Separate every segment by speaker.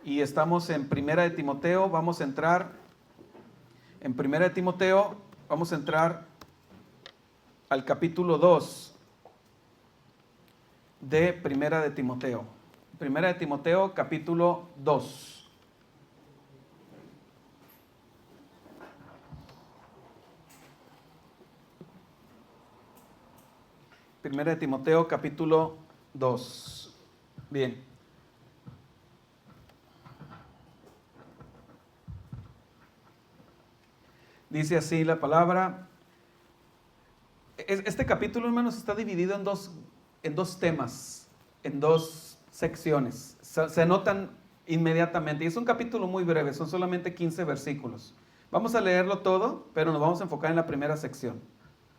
Speaker 1: Y estamos en Primera de Timoteo. Vamos a entrar en Primera de Timoteo, vamos a entrar al capítulo 2 de Primera de Timoteo. Primera de Timoteo, capítulo 2. Primera de Timoteo, capítulo 2. Bien. Dice así la palabra. Este capítulo, hermanos, está dividido en dos temas, en dos secciones. Se notan inmediatamente. Y es un capítulo muy breve, son solamente 15 versículos. Vamos a leerlo todo, pero nos vamos a enfocar en la primera sección.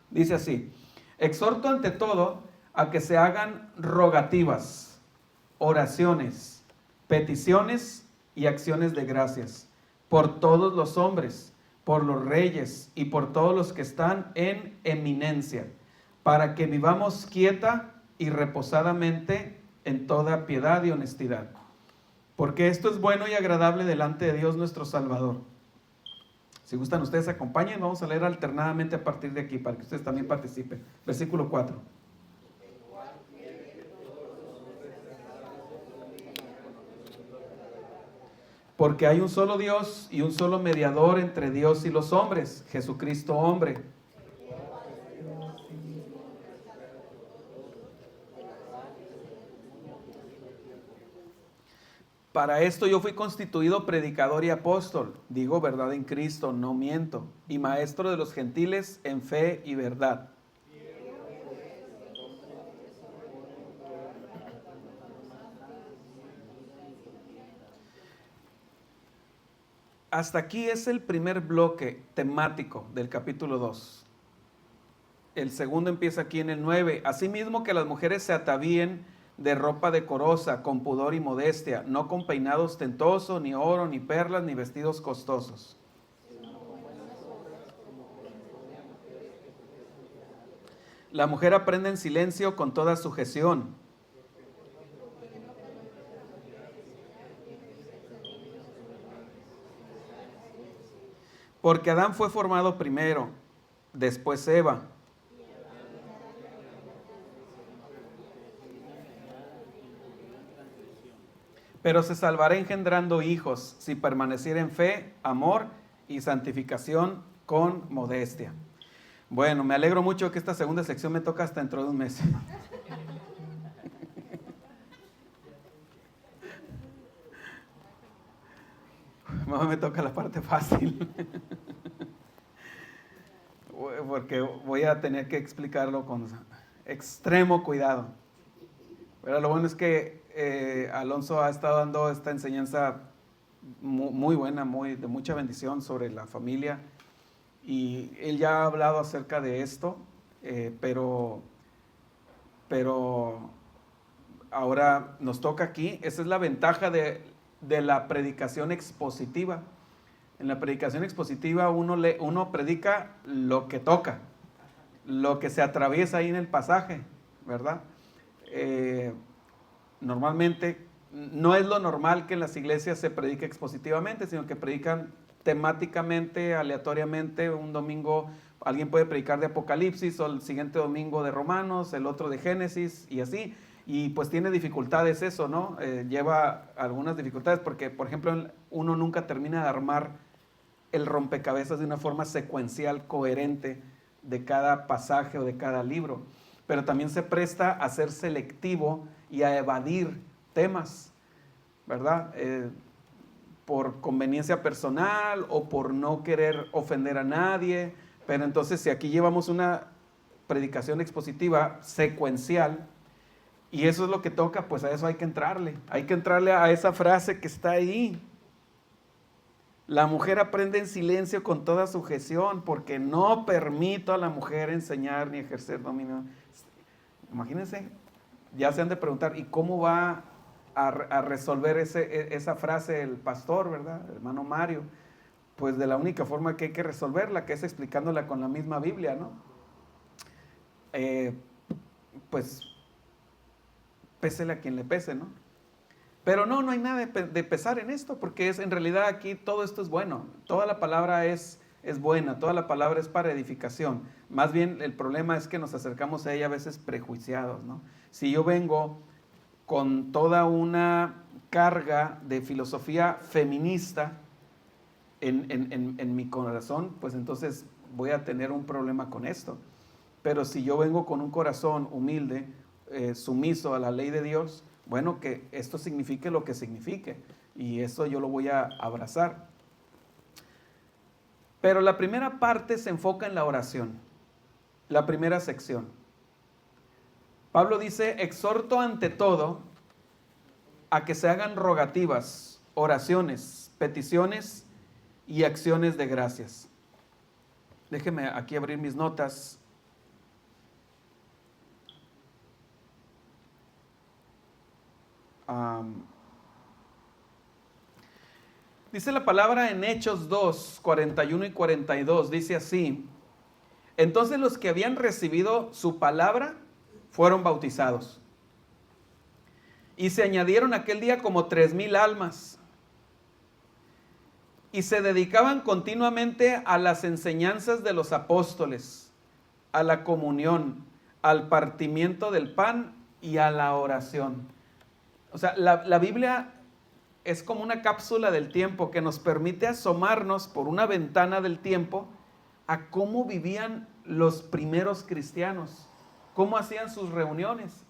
Speaker 1: Dice así: exhorto ante todo a que se hagan rogativas, oraciones, peticiones y acciones de gracias por todos los hombres, por los reyes y por todos los que están en eminencia, para que vivamos quieta y reposadamente en toda piedad y honestidad. Porque esto es bueno y agradable delante de Dios nuestro Salvador. Si gustan ustedes, acompañen, vamos a leer alternadamente a partir de aquí, para que ustedes también participen. Versículo 4. Porque hay un solo Dios y un solo mediador entre Dios y los hombres, Jesucristo hombre. Para esto yo fui constituido predicador y apóstol, digo verdad en Cristo, no miento, y maestro de los gentiles en fe y verdad. Hasta aquí es el primer bloque temático del capítulo 2. El segundo empieza aquí en el 9. Asimismo que las mujeres se atavíen de ropa decorosa, con pudor y modestia, no con peinado ostentoso, ni oro, ni perlas, ni vestidos costosos. La mujer aprende en silencio con toda sujeción. Porque Adán fue formado primero, después Eva. Pero se salvará engendrando hijos, si permaneciera en fe, amor y santificación con modestia. Bueno, me alegro mucho que esta segunda sección me toca hasta dentro de un mes. No me toca la parte fácil. Porque voy a tener que explicarlo con extremo cuidado. Pero lo bueno es que Alonso ha estado dando esta enseñanza muy buena, de mucha bendición sobre la familia. Y él ya ha hablado acerca de esto, pero ahora nos toca aquí. Esa es la ventaja de la predicación expositiva. En la predicación expositiva uno predica lo que toca, lo que se atraviesa ahí en el pasaje, ¿verdad? Normalmente no es lo normal que en las iglesias se predique expositivamente, sino que predican temáticamente, aleatoriamente. Un domingo alguien puede predicar de Apocalipsis, o el siguiente domingo de Romanos, el otro de Génesis, y así. Y pues tiene dificultades eso, ¿no? Lleva algunas dificultades porque, por ejemplo, uno nunca termina de armar el rompecabezas de una forma secuencial, coherente, de cada pasaje o de cada libro. Pero también se presta a ser selectivo y a evadir temas, ¿verdad? Por conveniencia personal o por no querer ofender a nadie. Pero entonces, si aquí llevamos una predicación expositiva secuencial, y eso es lo que toca, pues a eso hay que entrarle. Hay que entrarle a esa frase que está ahí. La mujer aprende en silencio con toda sujeción, porque no permito a la mujer enseñar ni ejercer dominio. Imagínense, ya se han de preguntar, ¿y cómo va a resolver esa frase el pastor, verdad? El hermano Mario. Pues de la única forma que hay que resolverla, que es explicándola con la misma Biblia, ¿no? Pues pésele a quien le pese, ¿no? Pero no hay nada de pesar en esto, porque en realidad aquí todo esto es bueno. Toda la palabra es buena, toda la palabra es para edificación. Más bien el problema es que nos acercamos a ella a veces prejuiciados, ¿no? Si yo vengo con toda una carga de filosofía feminista en mi corazón, pues entonces voy a tener un problema con esto. Pero si yo vengo con un corazón humilde, sumiso a la ley de Dios, bueno, que esto signifique lo que signifique, y eso yo lo voy a abrazar. Pero la primera parte se enfoca en la oración, la primera sección. Pablo dice: exhorto ante todo a que se hagan rogativas, oraciones, peticiones y acciones de gracias. Déjeme aquí abrir mis notas. Dice la palabra en Hechos 2, 41 y 42, dice así: entonces los que habían recibido su palabra fueron bautizados, y se añadieron aquel día como 3,000 almas, y se dedicaban continuamente a las enseñanzas de los apóstoles, a la comunión, al partimiento del pan y a la oración. O sea, la Biblia es como una cápsula del tiempo que nos permite asomarnos por una ventana del tiempo a cómo vivían los primeros cristianos, cómo hacían sus reuniones,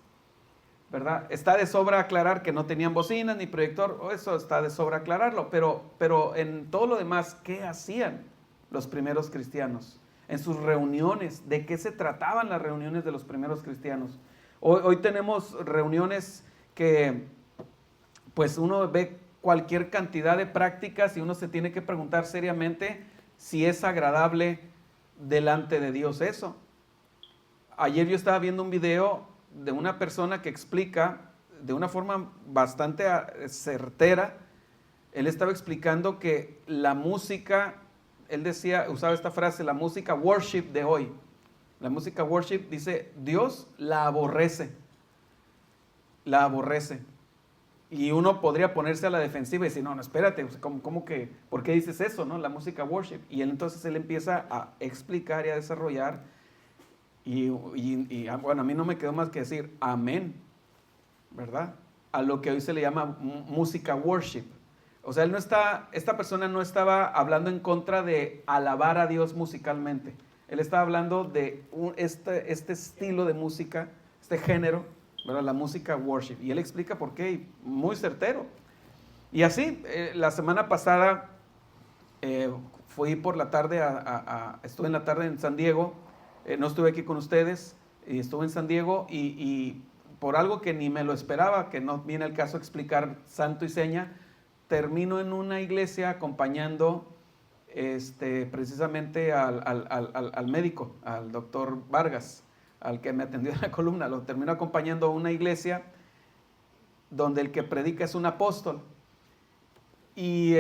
Speaker 1: ¿verdad? Está de sobra aclarar que no tenían bocinas ni proyector, eso está de sobra aclararlo, pero en todo lo demás, ¿qué hacían los primeros cristianos? En sus reuniones, ¿de qué se trataban las reuniones de los primeros cristianos? Hoy tenemos reuniones que pues uno ve cualquier cantidad de prácticas y uno se tiene que preguntar seriamente si es agradable delante de Dios eso. Ayer yo estaba viendo un video de una persona que explica de una forma bastante certera. Él estaba explicando que la música, él decía, usaba esta frase, la música worship de hoy. La música worship, dice, Dios la aborrece. La aborrece. Y uno podría ponerse a la defensiva y decir, no, espérate, ¿cómo que, ¿por qué dices eso, no? La música worship. Y entonces él empieza a explicar y a desarrollar. Y bueno, a mí no me quedó más que decir amén, ¿verdad? A lo que hoy se le llama música worship. O sea, esta persona no estaba hablando en contra de alabar a Dios musicalmente. Él estaba hablando de este estilo de música, este género, ¿verdad? La música worship. Y él explica por qué, muy certero. Y así, la semana pasada fui por la tarde, estuve en la tarde en San Diego, no estuve aquí con ustedes, y estuve en San Diego y por algo que ni me lo esperaba, que no viene el caso explicar santo y seña, termino en una iglesia acompañando precisamente al médico, al doctor Vargas, al que me atendió en la columna. Lo termino acompañando a una iglesia donde el que predica es un apóstol. Y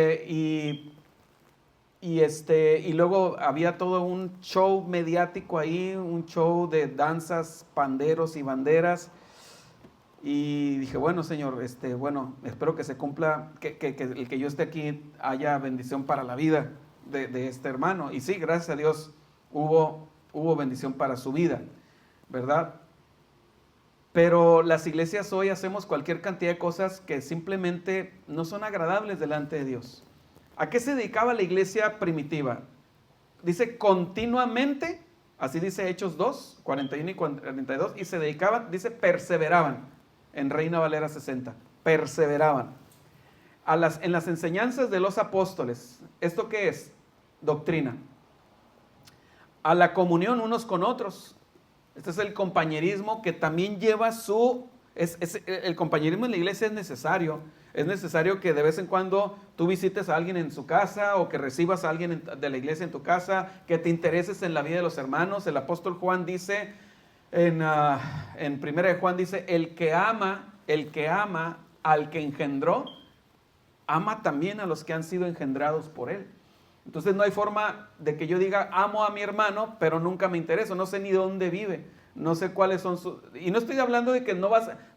Speaker 1: luego había todo un show mediático ahí, un show de danzas, panderos y banderas. Y dije, bueno, Señor, bueno, espero que se cumpla, que el que yo esté aquí haya bendición para la vida de este hermano. Y sí, gracias a Dios hubo bendición para su vida, ¿verdad? Pero las iglesias hoy hacemos cualquier cantidad de cosas que simplemente no son agradables delante de Dios. ¿A qué se dedicaba la iglesia primitiva? Dice continuamente, así dice Hechos 2, 41 y 42, y se dedicaban, dice perseveraban, en Reina Valera 60, perseveraban en las enseñanzas de los apóstoles. ¿Esto qué es? Doctrina. A la comunión unos con otros. Este es el compañerismo que también lleva el compañerismo en la iglesia es necesario. Es necesario que de vez en cuando tú visites a alguien en su casa o que recibas a alguien de la iglesia en tu casa, que te intereses en la vida de los hermanos. El apóstol Juan dice, en primera de Juan dice, el que ama al que engendró, ama también a los que han sido engendrados por él. Entonces no hay forma de que yo diga, amo a mi hermano, pero nunca me intereso, no sé ni dónde vive, No sé cuáles son sus... Y no estoy hablando de que,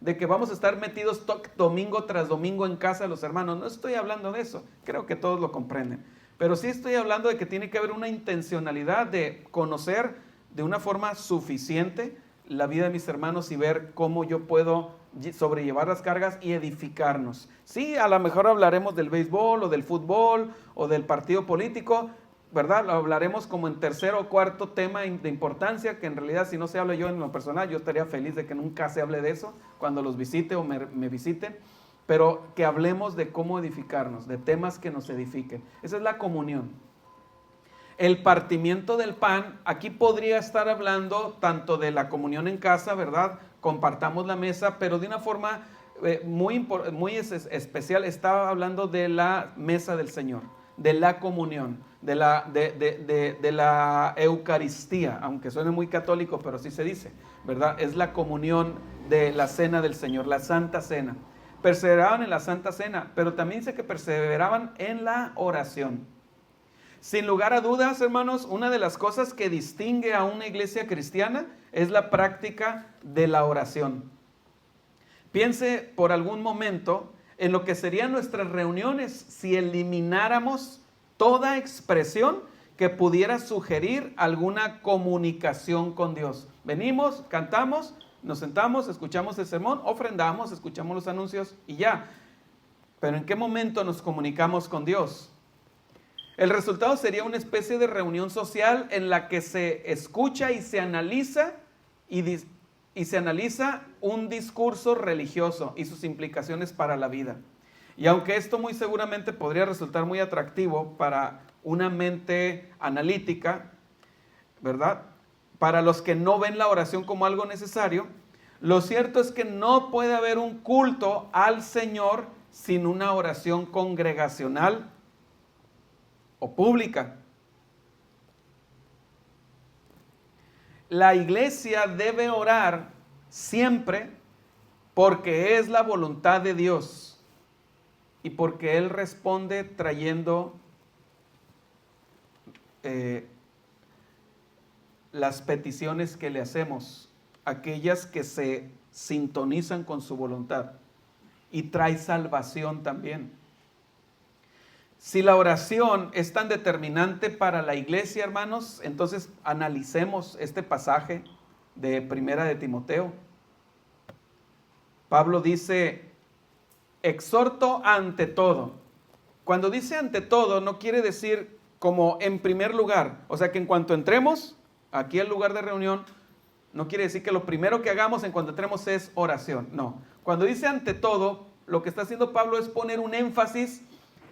Speaker 1: de que vamos a estar metidos domingo tras domingo en casa de los hermanos. No estoy hablando de eso. Creo que todos lo comprenden. Pero sí estoy hablando de que tiene que haber una intencionalidad de conocer de una forma suficiente la vida de mis hermanos y ver cómo yo puedo sobrellevar las cargas y edificarnos. Sí, a lo mejor hablaremos del béisbol o del fútbol o del partido político, ¿verdad? Lo hablaremos como en tercer o cuarto tema de importancia, que en realidad si no se habla yo en lo personal, yo estaría feliz de que nunca se hable de eso cuando los visite o me visiten, pero que hablemos de cómo edificarnos, de temas que nos edifiquen. Esa es la comunión. El partimiento del pan, aquí podría estar hablando tanto de la comunión en casa, ¿verdad? Compartamos la mesa, pero de una forma muy especial, estaba hablando de la mesa del Señor, de la comunión, de la Eucaristía, aunque suene muy católico, pero así se dice, ¿verdad? Es la comunión de la cena del Señor, la Santa Cena. Perseveraban en la Santa Cena, pero también dice que perseveraban en la oración. Sin lugar a dudas, hermanos, una de las cosas que distingue a una iglesia cristiana es la práctica de la oración. Piense por algún momento en lo que serían nuestras reuniones si elimináramos toda expresión que pudiera sugerir alguna comunicación con Dios. Venimos, cantamos, nos sentamos, escuchamos el sermón, ofrendamos, escuchamos los anuncios y ya. Pero ¿en qué momento nos comunicamos con Dios? El resultado sería una especie de reunión social en la que se escucha y se analiza un discurso religioso y sus implicaciones para la vida. Y aunque esto muy seguramente podría resultar muy atractivo para una mente analítica, ¿verdad? Para los que no ven la oración como algo necesario, lo cierto es que no puede haber un culto al Señor sin una oración congregacional o pública. La iglesia debe orar siempre porque es la voluntad de Dios y porque Él responde trayendo las peticiones que le hacemos, aquellas que se sintonizan con su voluntad, y trae salvación también. Si la oración es tan determinante para la iglesia, hermanos, entonces analicemos este pasaje de Primera de Timoteo. Pablo dice, exhorto ante todo. Cuando dice ante todo, no quiere decir como en primer lugar. O sea que en cuanto entremos aquí al lugar de reunión, no quiere decir que lo primero que hagamos en cuanto entremos es oración. No. Cuando dice ante todo, lo que está haciendo Pablo es poner un énfasis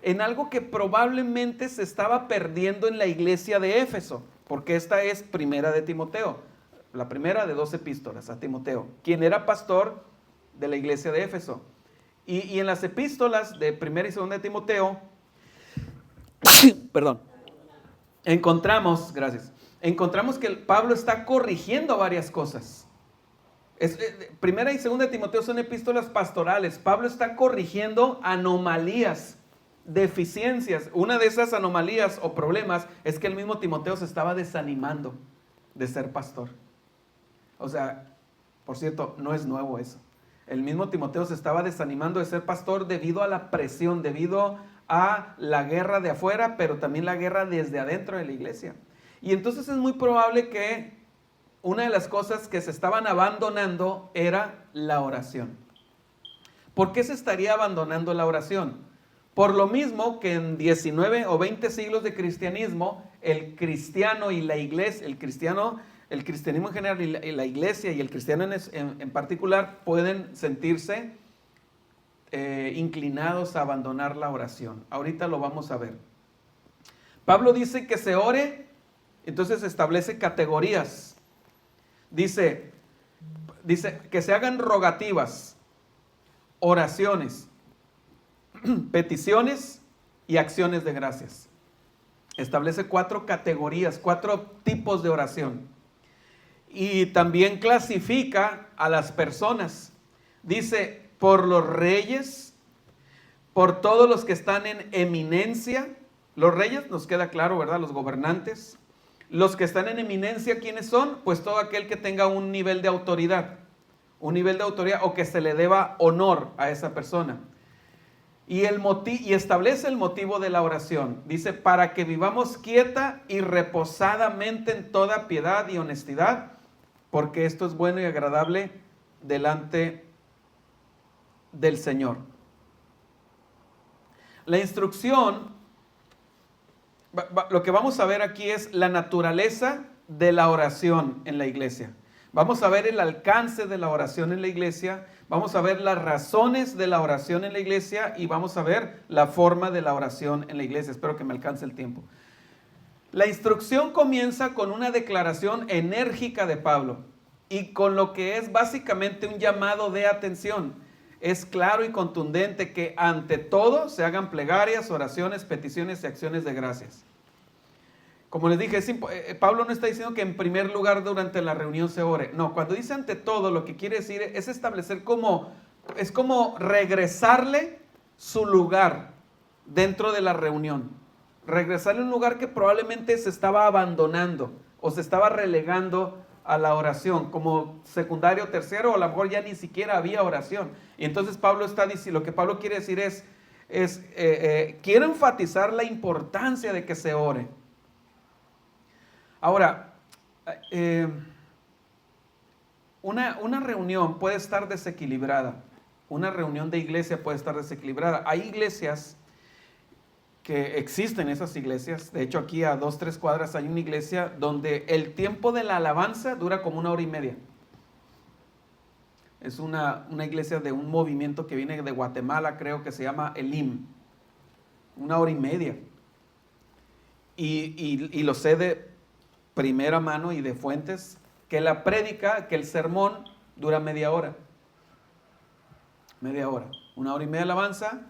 Speaker 1: en algo que probablemente se estaba perdiendo en la iglesia de Éfeso, porque esta es Primera de Timoteo, la primera de 2 epístolas a Timoteo, quien era pastor de la iglesia de Éfeso. Y en las epístolas de Primera y Segunda de Timoteo, encontramos que Pablo está corrigiendo varias cosas. Primera y Segunda de Timoteo son epístolas pastorales. Pablo está corrigiendo anomalías, deficiencias. Una de esas anomalías o problemas es que el mismo Timoteo se estaba desanimando de ser pastor. O sea, por cierto, no es nuevo eso. El mismo Timoteo se estaba desanimando de ser pastor debido a la presión, debido a la guerra de afuera, pero también la guerra desde adentro de la iglesia. Y entonces es muy probable que una de las cosas que se estaban abandonando era la oración. ¿Por qué se estaría abandonando la oración? Por lo mismo que en 19 o 20 siglos de cristianismo, el cristiano y la iglesia, el cristianismo en general y la iglesia y el cristiano en particular pueden sentirse inclinados a abandonar la oración. Ahorita lo vamos a ver. Pablo dice que se ore, entonces establece categorías. Dice que se hagan rogativas, oraciones, peticiones y acciones de gracias. Establece 4 categorías, 4 tipos de oración. Y también clasifica a las personas. Dice, por los reyes, por todos los que están en eminencia. Los reyes, nos queda claro, ¿verdad? Los gobernantes. Los que están en eminencia, ¿quiénes son? Pues todo aquel que tenga un nivel de autoridad o que se le deba honor a esa persona. Y establece el motivo de la oración. Dice, para que vivamos quieta y reposadamente en toda piedad y honestidad, porque esto es bueno y agradable delante del Señor. La instrucción, lo que vamos a ver aquí es la naturaleza de la oración en la iglesia. Vamos a ver el alcance de la oración en la iglesia, vamos a ver las razones de la oración en la iglesia y vamos a ver la forma de la oración en la iglesia. Espero que me alcance el tiempo. La instrucción comienza con una declaración enérgica de Pablo y con lo que es básicamente un llamado de atención. Es claro y contundente que ante todo se hagan plegarias, oraciones, peticiones y acciones de gracias. Como les dije, Pablo no está diciendo que en primer lugar durante la reunión se ore. No, cuando dice ante todo, lo que quiere decir es establecer es como regresarle su lugar dentro de la reunión. Regresarle un lugar que probablemente se estaba abandonando o se estaba relegando a la oración, como secundario, tercero, o a lo mejor ya ni siquiera había oración. Y entonces Pablo está diciendo, lo que Pablo quiere decir quiero enfatizar la importancia de que se ore. Ahora, una reunión puede estar desequilibrada. Una reunión de iglesia puede estar desequilibrada. Hay iglesias que existen, esas iglesias. De hecho, aquí a 2-3 cuadras hay una iglesia donde el tiempo de la alabanza dura como 1 hora y media. Es una iglesia de un movimiento que viene de Guatemala, creo que se llama Elim. 1 hora y media. Y lo sé de primera mano y de fuentes, que la prédica, que el sermón dura media hora. 1 hora y media de alabanza,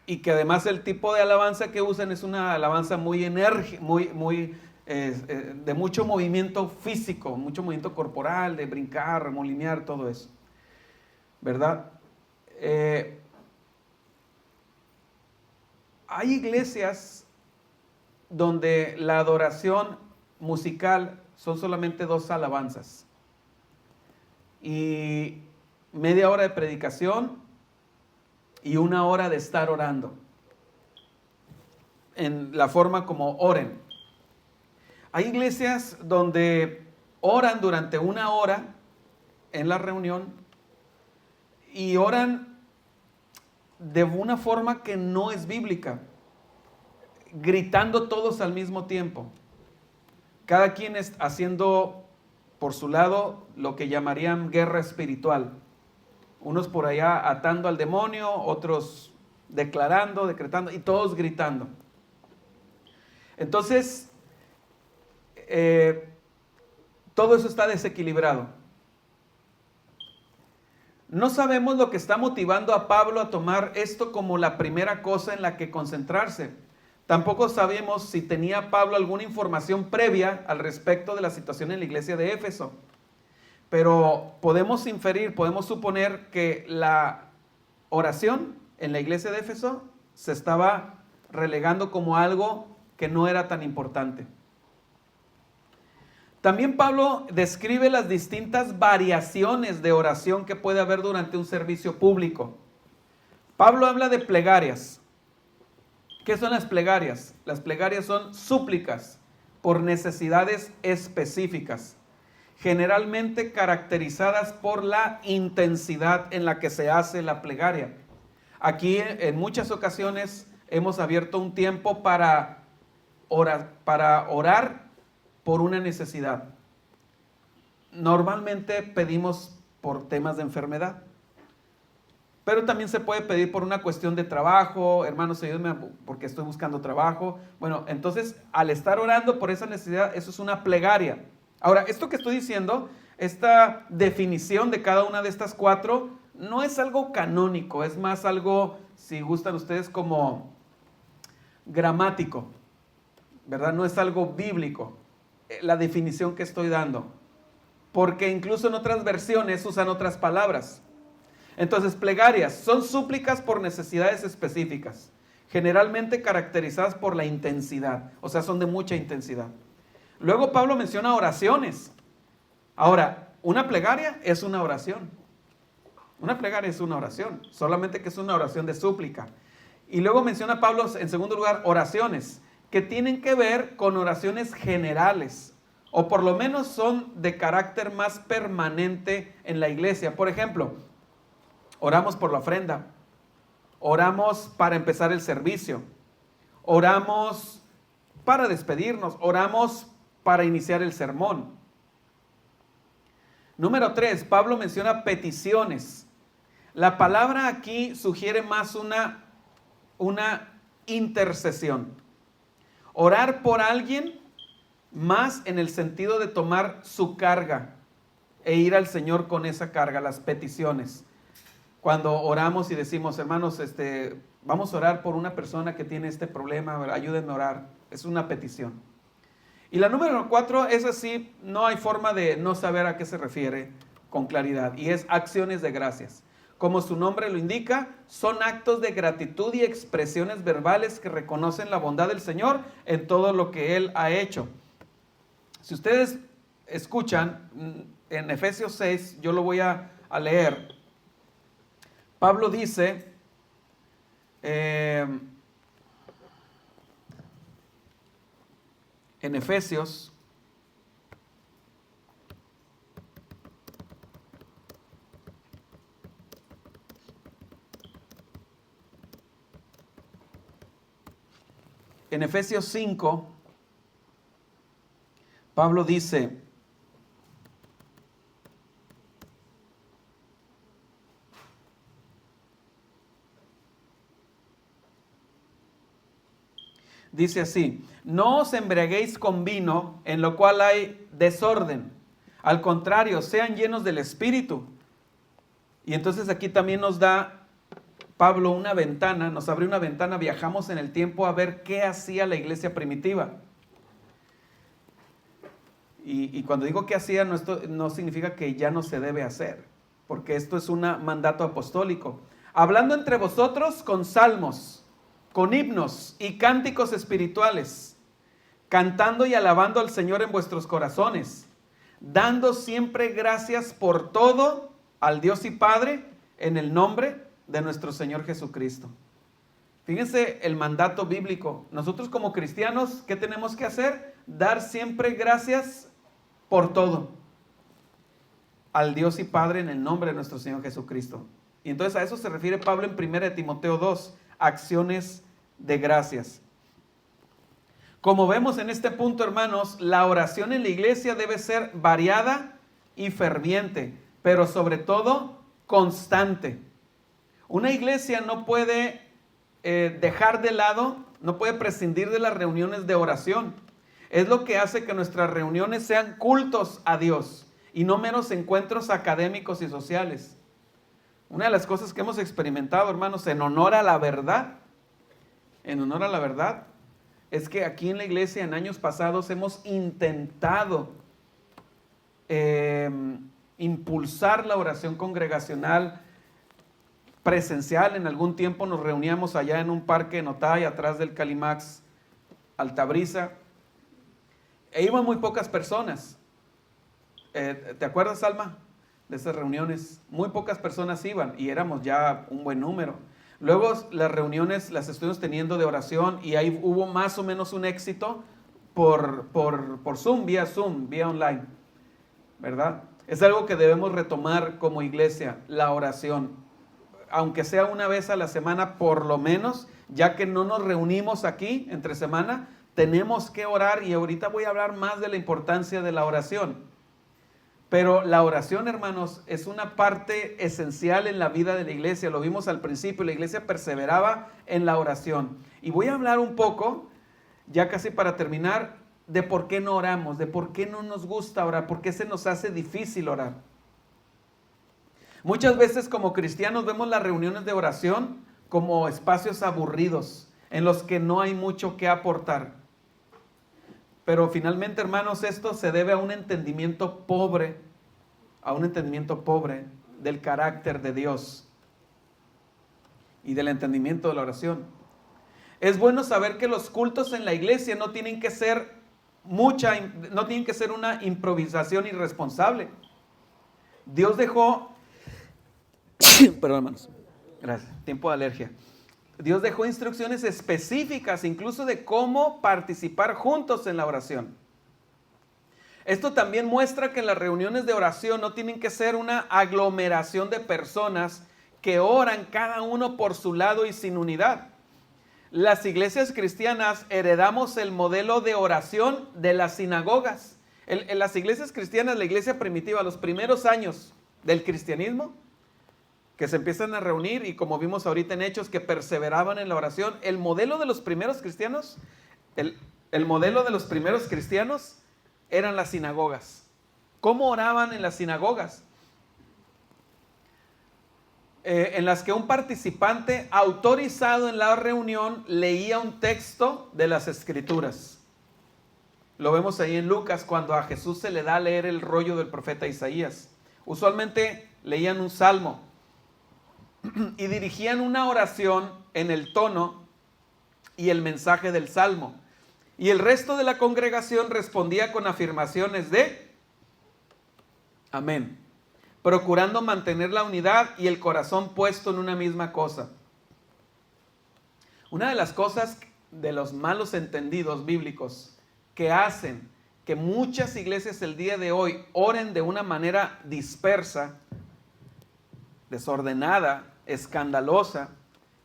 Speaker 1: y que además el tipo de alabanza que usan es una alabanza muy enérgica, de mucho movimiento físico, mucho movimiento corporal, de brincar, remolinear, todo eso. ¿Verdad? Hay iglesias donde la adoración musical son solamente 2 alabanzas y media hora de predicación y 1 hora de estar orando en la forma como oren. Hay iglesias donde oran durante 1 hora en la reunión y oran de una forma que no es bíblica, gritando todos al mismo tiempo. Cada quien haciendo por su lado lo que llamarían guerra espiritual. Unos por allá atando al demonio, otros declarando, decretando y todos gritando. Entonces, todo eso está desequilibrado. No sabemos lo que está motivando a Pablo a tomar esto como la primera cosa en la que concentrarse. Tampoco sabemos si tenía Pablo alguna información previa al respecto de la situación en la iglesia de Éfeso. Pero podemos inferir, podemos suponer que la oración en la iglesia de Éfeso se estaba relegando como algo que no era tan importante. También Pablo describe las distintas variaciones de oración que puede haber durante un servicio público. Pablo habla de plegarias. ¿Qué son las plegarias? Las plegarias son súplicas por necesidades específicas, generalmente caracterizadas por la intensidad en la que se hace la plegaria. Aquí en muchas ocasiones hemos abierto un tiempo para orar por una necesidad. Normalmente pedimos por temas de enfermedad, pero también se puede pedir por una cuestión de trabajo. Hermanos, ayúdenme porque estoy buscando trabajo. Bueno, entonces al estar orando por esa necesidad, eso es una plegaria. Ahora, esto que estoy diciendo, esta definición de cada una de estas 4, no es algo canónico, es más algo, si gustan ustedes, como gramático, ¿verdad? No es algo bíblico, la definición que estoy dando, porque incluso en otras versiones usan otras palabras. Entonces, plegarias son súplicas por necesidades específicas, generalmente caracterizadas por la intensidad, o sea, son de mucha intensidad. Luego Pablo menciona oraciones. Ahora, una plegaria es una oración. Una plegaria es una oración, solamente que es una oración de súplica. Y luego menciona Pablo, en segundo lugar, oraciones, que tienen que ver con oraciones generales, o por lo menos son de carácter más permanente en la iglesia. Por ejemplo, oramos por la ofrenda, oramos para empezar el servicio, oramos para despedirnos, oramos para iniciar el sermón. Número 3, Pablo menciona peticiones. La palabra aquí sugiere más una intercesión. Orar por alguien más en el sentido de tomar su carga e ir al Señor con esa carga, las peticiones. Cuando oramos y decimos, hermanos, vamos a orar por una persona que tiene este problema, ayúdenme a orar. Es una petición. Y la número 4, es así, no hay forma de no saber a qué se refiere con claridad. Y es acciones de gracias. Como su nombre lo indica, son actos de gratitud y expresiones verbales que reconocen la bondad del Señor en todo lo que Él ha hecho. Si ustedes escuchan, en Efesios 6, yo lo voy a leer. Pablo dice, en Efesios, en Efesios 5, Pablo dice, dice así, no os embriaguéis con vino, en lo cual hay desorden. Al contrario, sean llenos del Espíritu. Y entonces aquí también nos da Pablo una ventana, nos abre una ventana, viajamos en el tiempo a ver qué hacía la iglesia primitiva. Y cuando digo qué hacía, esto no significa que ya no se debe hacer, porque esto es un mandato apostólico. Hablando entre vosotros con salmos, con himnos y cánticos espirituales, cantando y alabando al Señor en vuestros corazones, dando siempre gracias por todo al Dios y Padre en el nombre de nuestro Señor Jesucristo. Fíjense el mandato bíblico. Nosotros como cristianos, ¿qué tenemos que hacer? Dar siempre gracias por todo al Dios y Padre en el nombre de nuestro Señor Jesucristo. Y entonces a eso se refiere Pablo en 1 Timoteo 2, acciones de gracias. Como vemos en este punto, hermanos, la oración en la iglesia debe ser variada y ferviente, pero sobre todo constante. Una iglesia no puede dejar de lado, no puede prescindir de las reuniones de oración. Es lo que hace que nuestras reuniones sean cultos a Dios y no meros encuentros académicos y sociales. Una de las cosas que hemos experimentado, hermanos, en honor a la verdad, es que aquí en la iglesia en años pasados hemos intentado impulsar la oración congregacional presencial. En algún tiempo nos reuníamos allá en un parque en Otay, atrás del Calimax Altabrisa, e iban muy pocas personas. ¿Te acuerdas, Alma, de esas reuniones? Muy pocas personas iban y éramos ya un buen número. Luego las reuniones las estuvimos teniendo de oración y ahí hubo más o menos un éxito por Zoom, vía online, ¿verdad? Es algo que debemos retomar como iglesia, la oración. Aunque sea una vez a la semana por lo menos, ya que no nos reunimos aquí entre semana, tenemos que orar, y ahorita voy a hablar más de la importancia de la oración. Pero la oración, hermanos, es una parte esencial en la vida de la iglesia. Lo vimos al principio, la iglesia perseveraba en la oración. Y voy a hablar un poco, ya casi para terminar, de por qué no oramos, de por qué no nos gusta orar, por qué se nos hace difícil orar. Muchas veces como cristianos vemos las reuniones de oración como espacios aburridos en los que no hay mucho que aportar. Pero finalmente, hermanos, esto se debe a un entendimiento pobre del carácter de Dios y del entendimiento de la oración. Es bueno saber que los cultos en la iglesia no tienen que ser no tienen que ser una improvisación irresponsable. Dios dejó, perdón hermanos, gracias, tiempo de alergia. Dios dejó instrucciones específicas incluso de cómo participar juntos en la oración. Esto también muestra que las reuniones de oración no tienen que ser una aglomeración de personas que oran cada uno por su lado y sin unidad. Las iglesias cristianas heredamos el modelo de oración de las sinagogas. En las iglesias cristianas, la iglesia primitiva, los primeros años del cristianismo, que se empiezan a reunir y como vimos ahorita en Hechos, que perseveraban en la oración, el modelo de los primeros cristianos, el modelo de los primeros cristianos eran las sinagogas. ¿Cómo oraban en las sinagogas? En las que un participante autorizado en la reunión leía un texto de las Escrituras. Lo vemos ahí en Lucas cuando a Jesús se le da a leer el rollo del profeta Isaías. Usualmente leían un salmo y dirigían una oración en el tono y el mensaje del salmo. Y el resto de la congregación respondía con afirmaciones de amén, procurando mantener la unidad y el corazón puesto en una misma cosa. Una de las cosas de los malos entendidos bíblicos que hacen que muchas iglesias el día de hoy oren de una manera dispersa, desordenada, escandalosa,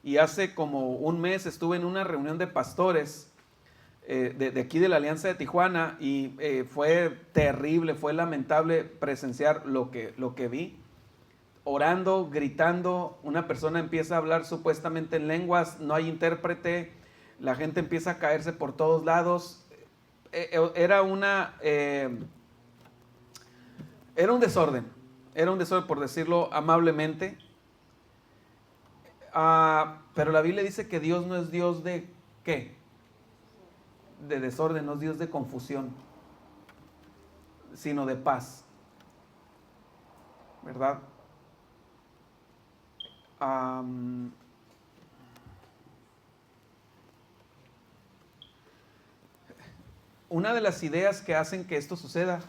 Speaker 1: y hace como un mes estuve en una reunión de pastores de aquí de la Alianza de Tijuana y fue terrible, fue lamentable presenciar lo que vi. Orando, gritando, una persona empieza a hablar supuestamente en lenguas, no hay intérprete, la gente empieza a caerse por todos lados. Era un desorden por decirlo amablemente. Pero la Biblia dice que Dios no es Dios de ¿qué? De desorden, no es Dios de confusión, sino de paz, ¿verdad? Una de las ideas que hacen que esto suceda,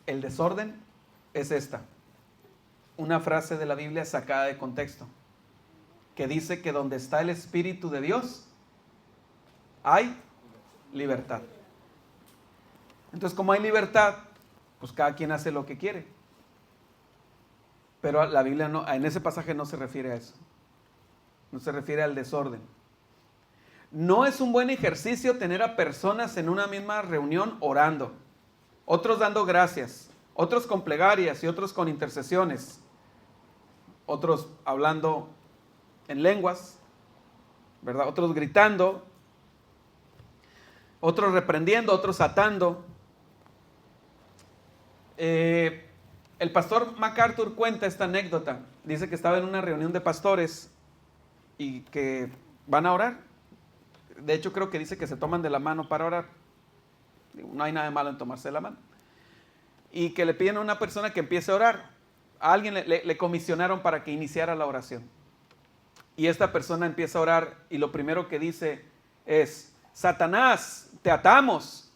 Speaker 1: el desorden, es esta. Una frase de la Biblia sacada de contexto, que dice que donde está el Espíritu de Dios, hay libertad. Entonces, como hay libertad, pues cada quien hace lo que quiere. Pero la Biblia no, en ese pasaje no se refiere a eso. No se refiere al desorden. No es un buen ejercicio tener a personas en una misma reunión orando, otros dando gracias, otros con plegarias y otros con intercesiones, otros hablando en lenguas, ¿verdad? Otros gritando, otros reprendiendo, otros atando. El pastor MacArthur cuenta esta anécdota. Dice que estaba en una reunión de pastores y que van a orar. De hecho, creo que dice que se toman de la mano para orar. No hay nada de malo en tomarse de la mano. Y que le piden a una persona que empiece a orar. A alguien le comisionaron para que iniciara la oración. Y esta persona empieza a orar y lo primero que dice es: Satanás, te atamos.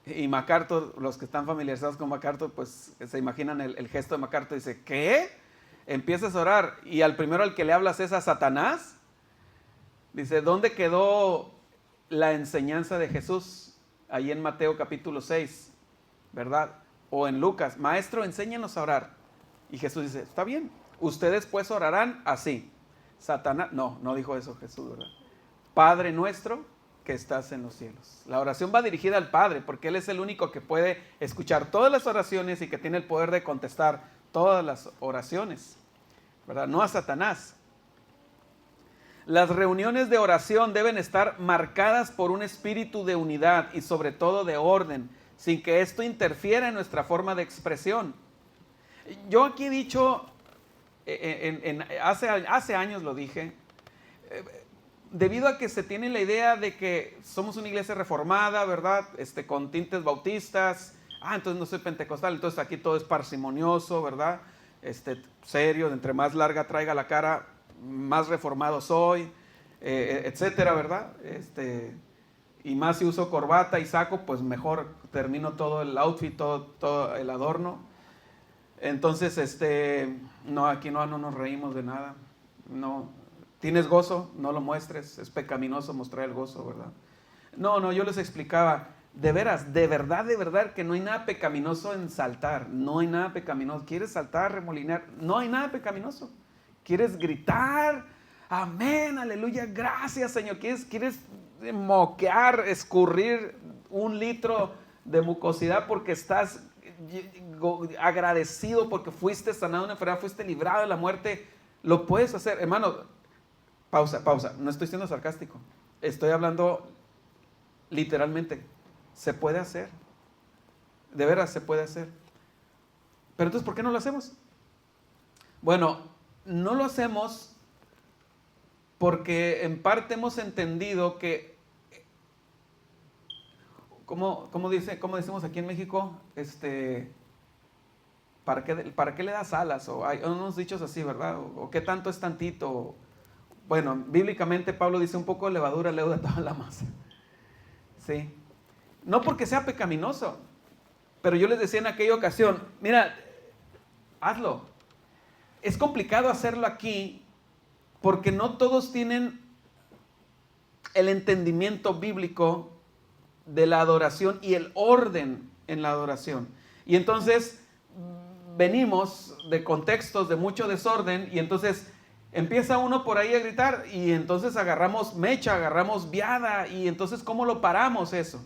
Speaker 1: Y MacArthur, los que están familiarizados con MacArthur, pues se imaginan el gesto de MacArthur. Dice: ¿qué? Empiezas a orar y al primero al que le hablas es a Satanás. Dice: ¿dónde quedó la enseñanza de Jesús? Ahí en Mateo capítulo 6, ¿verdad? O en Lucas: maestro, enséñanos a orar. Y Jesús dice: está bien, ustedes pues orarán así. Satanás, no dijo eso Jesús, ¿verdad? Padre nuestro que estás en los cielos. La oración va dirigida al Padre, porque Él es el único que puede escuchar todas las oraciones y que tiene el poder de contestar todas las oraciones, ¿verdad? No a Satanás. Las reuniones de oración deben estar marcadas por un espíritu de unidad y sobre todo de orden, sin que esto interfiera en nuestra forma de expresión. Yo aquí he dicho, hace años lo dije, debido a que se tiene la idea de que somos una iglesia reformada, ¿verdad? Con tintes bautistas. Entonces no soy pentecostal, entonces aquí todo es parsimonioso, ¿verdad? Serio, entre más larga traiga la cara, más reformado soy, etcétera, ¿verdad? Y más si uso corbata y saco, pues mejor termino todo el outfit, todo el adorno. Entonces, no, aquí no nos reímos de nada. No, ¿tienes gozo? No lo muestres, es pecaminoso mostrar el gozo, ¿verdad? No, yo les explicaba, de veras, de verdad que no hay nada pecaminoso en saltar, no hay nada pecaminoso. ¿Quieres saltar, remolinar? No hay nada pecaminoso. ¿Quieres gritar? Amén, aleluya, gracias Señor. ¿Quieres moquear, escurrir 1 litro de mucosidad porque estás agradecido porque fuiste sanado de una enfermedad, fuiste librado de la muerte? Lo puedes hacer, hermano. Pausa, no estoy siendo sarcástico, estoy hablando literalmente. Se puede hacer, de veras se puede hacer. Pero entonces, ¿por qué no lo hacemos? Bueno, no lo hacemos porque en parte hemos entendido que, ¿cómo decimos aquí en México? ¿Para qué le das alas? O hay unos dichos así, ¿verdad? O ¿qué tanto es tantito? Bueno, bíblicamente Pablo dice: un poco de levadura leuda toda la masa. Sí. No porque sea pecaminoso, pero yo les decía en aquella ocasión, mira, hazlo. Es complicado hacerlo aquí porque no todos tienen el entendimiento bíblico de la adoración y el orden en la adoración. Y entonces venimos de contextos de mucho desorden y entonces empieza uno por ahí a gritar y entonces agarramos mecha, agarramos viada y entonces ¿cómo lo paramos eso?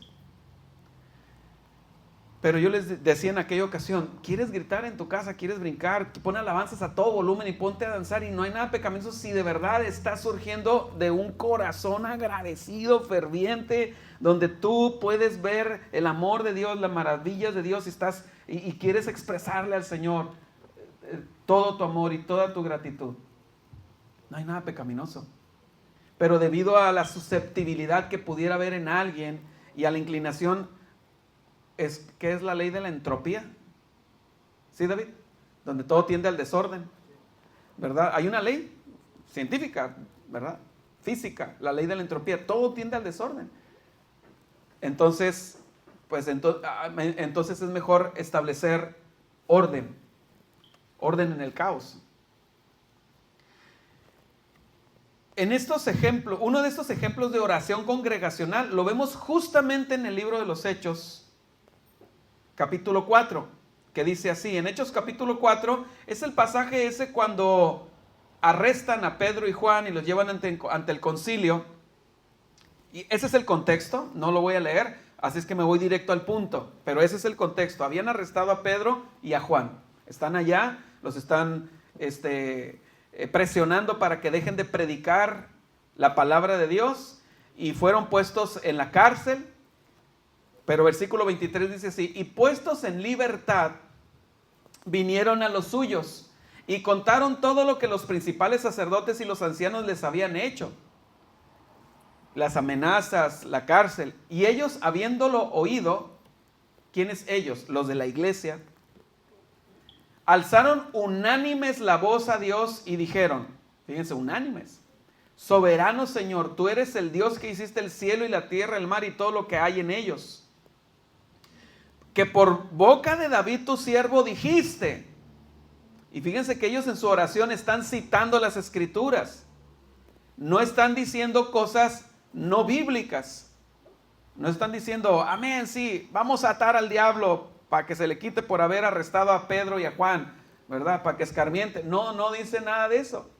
Speaker 1: Pero yo les decía en aquella ocasión, ¿quieres gritar en tu casa? ¿Quieres brincar? Pon alabanzas a todo volumen y ponte a danzar, y no hay nada pecaminoso si de verdad está surgiendo de un corazón agradecido, ferviente, donde tú puedes ver el amor de Dios, las maravillas de Dios y quieres expresarle al Señor todo tu amor y toda tu gratitud. No hay nada pecaminoso. Pero debido a la susceptibilidad que pudiera haber en alguien y a la inclinación, ¿qué es la ley de la entropía? ¿Sí, David? Donde todo tiende al desorden, ¿verdad? Hay una ley científica, ¿verdad? Física, la ley de la entropía, todo tiende al desorden. Entonces, entonces es mejor establecer orden en el caos. En estos ejemplos, uno de estos ejemplos de oración congregacional lo vemos justamente en el libro de los Hechos, capítulo 4, que dice así. En Hechos capítulo 4 es el pasaje ese cuando arrestan a Pedro y Juan y los llevan ante el concilio. Y ese es el contexto, no lo voy a leer, así es que me voy directo al punto, pero ese es el contexto. Habían arrestado a Pedro y a Juan. Están allá, los están presionando para que dejen de predicar la palabra de Dios y fueron puestos en la cárcel. Pero versículo 23 dice así: y puestos en libertad, vinieron a los suyos y contaron todo lo que los principales sacerdotes y los ancianos les habían hecho, las amenazas, la cárcel. Y ellos, habiéndolo oído, ¿quiénes ellos? Los de la iglesia, alzaron unánimes la voz a Dios y dijeron, fíjense, unánimes: soberano Señor, tú eres el Dios que hiciste el cielo y la tierra, el mar y todo lo que hay en ellos, que por boca de David tu siervo dijiste. Y fíjense que ellos en su oración están citando las escrituras, no están diciendo cosas no bíblicas, no están diciendo, amén, sí, vamos a atar al diablo para que se le quite por haber arrestado a Pedro y a Juan, ¿verdad? Para que escarmiente. No dice nada de eso.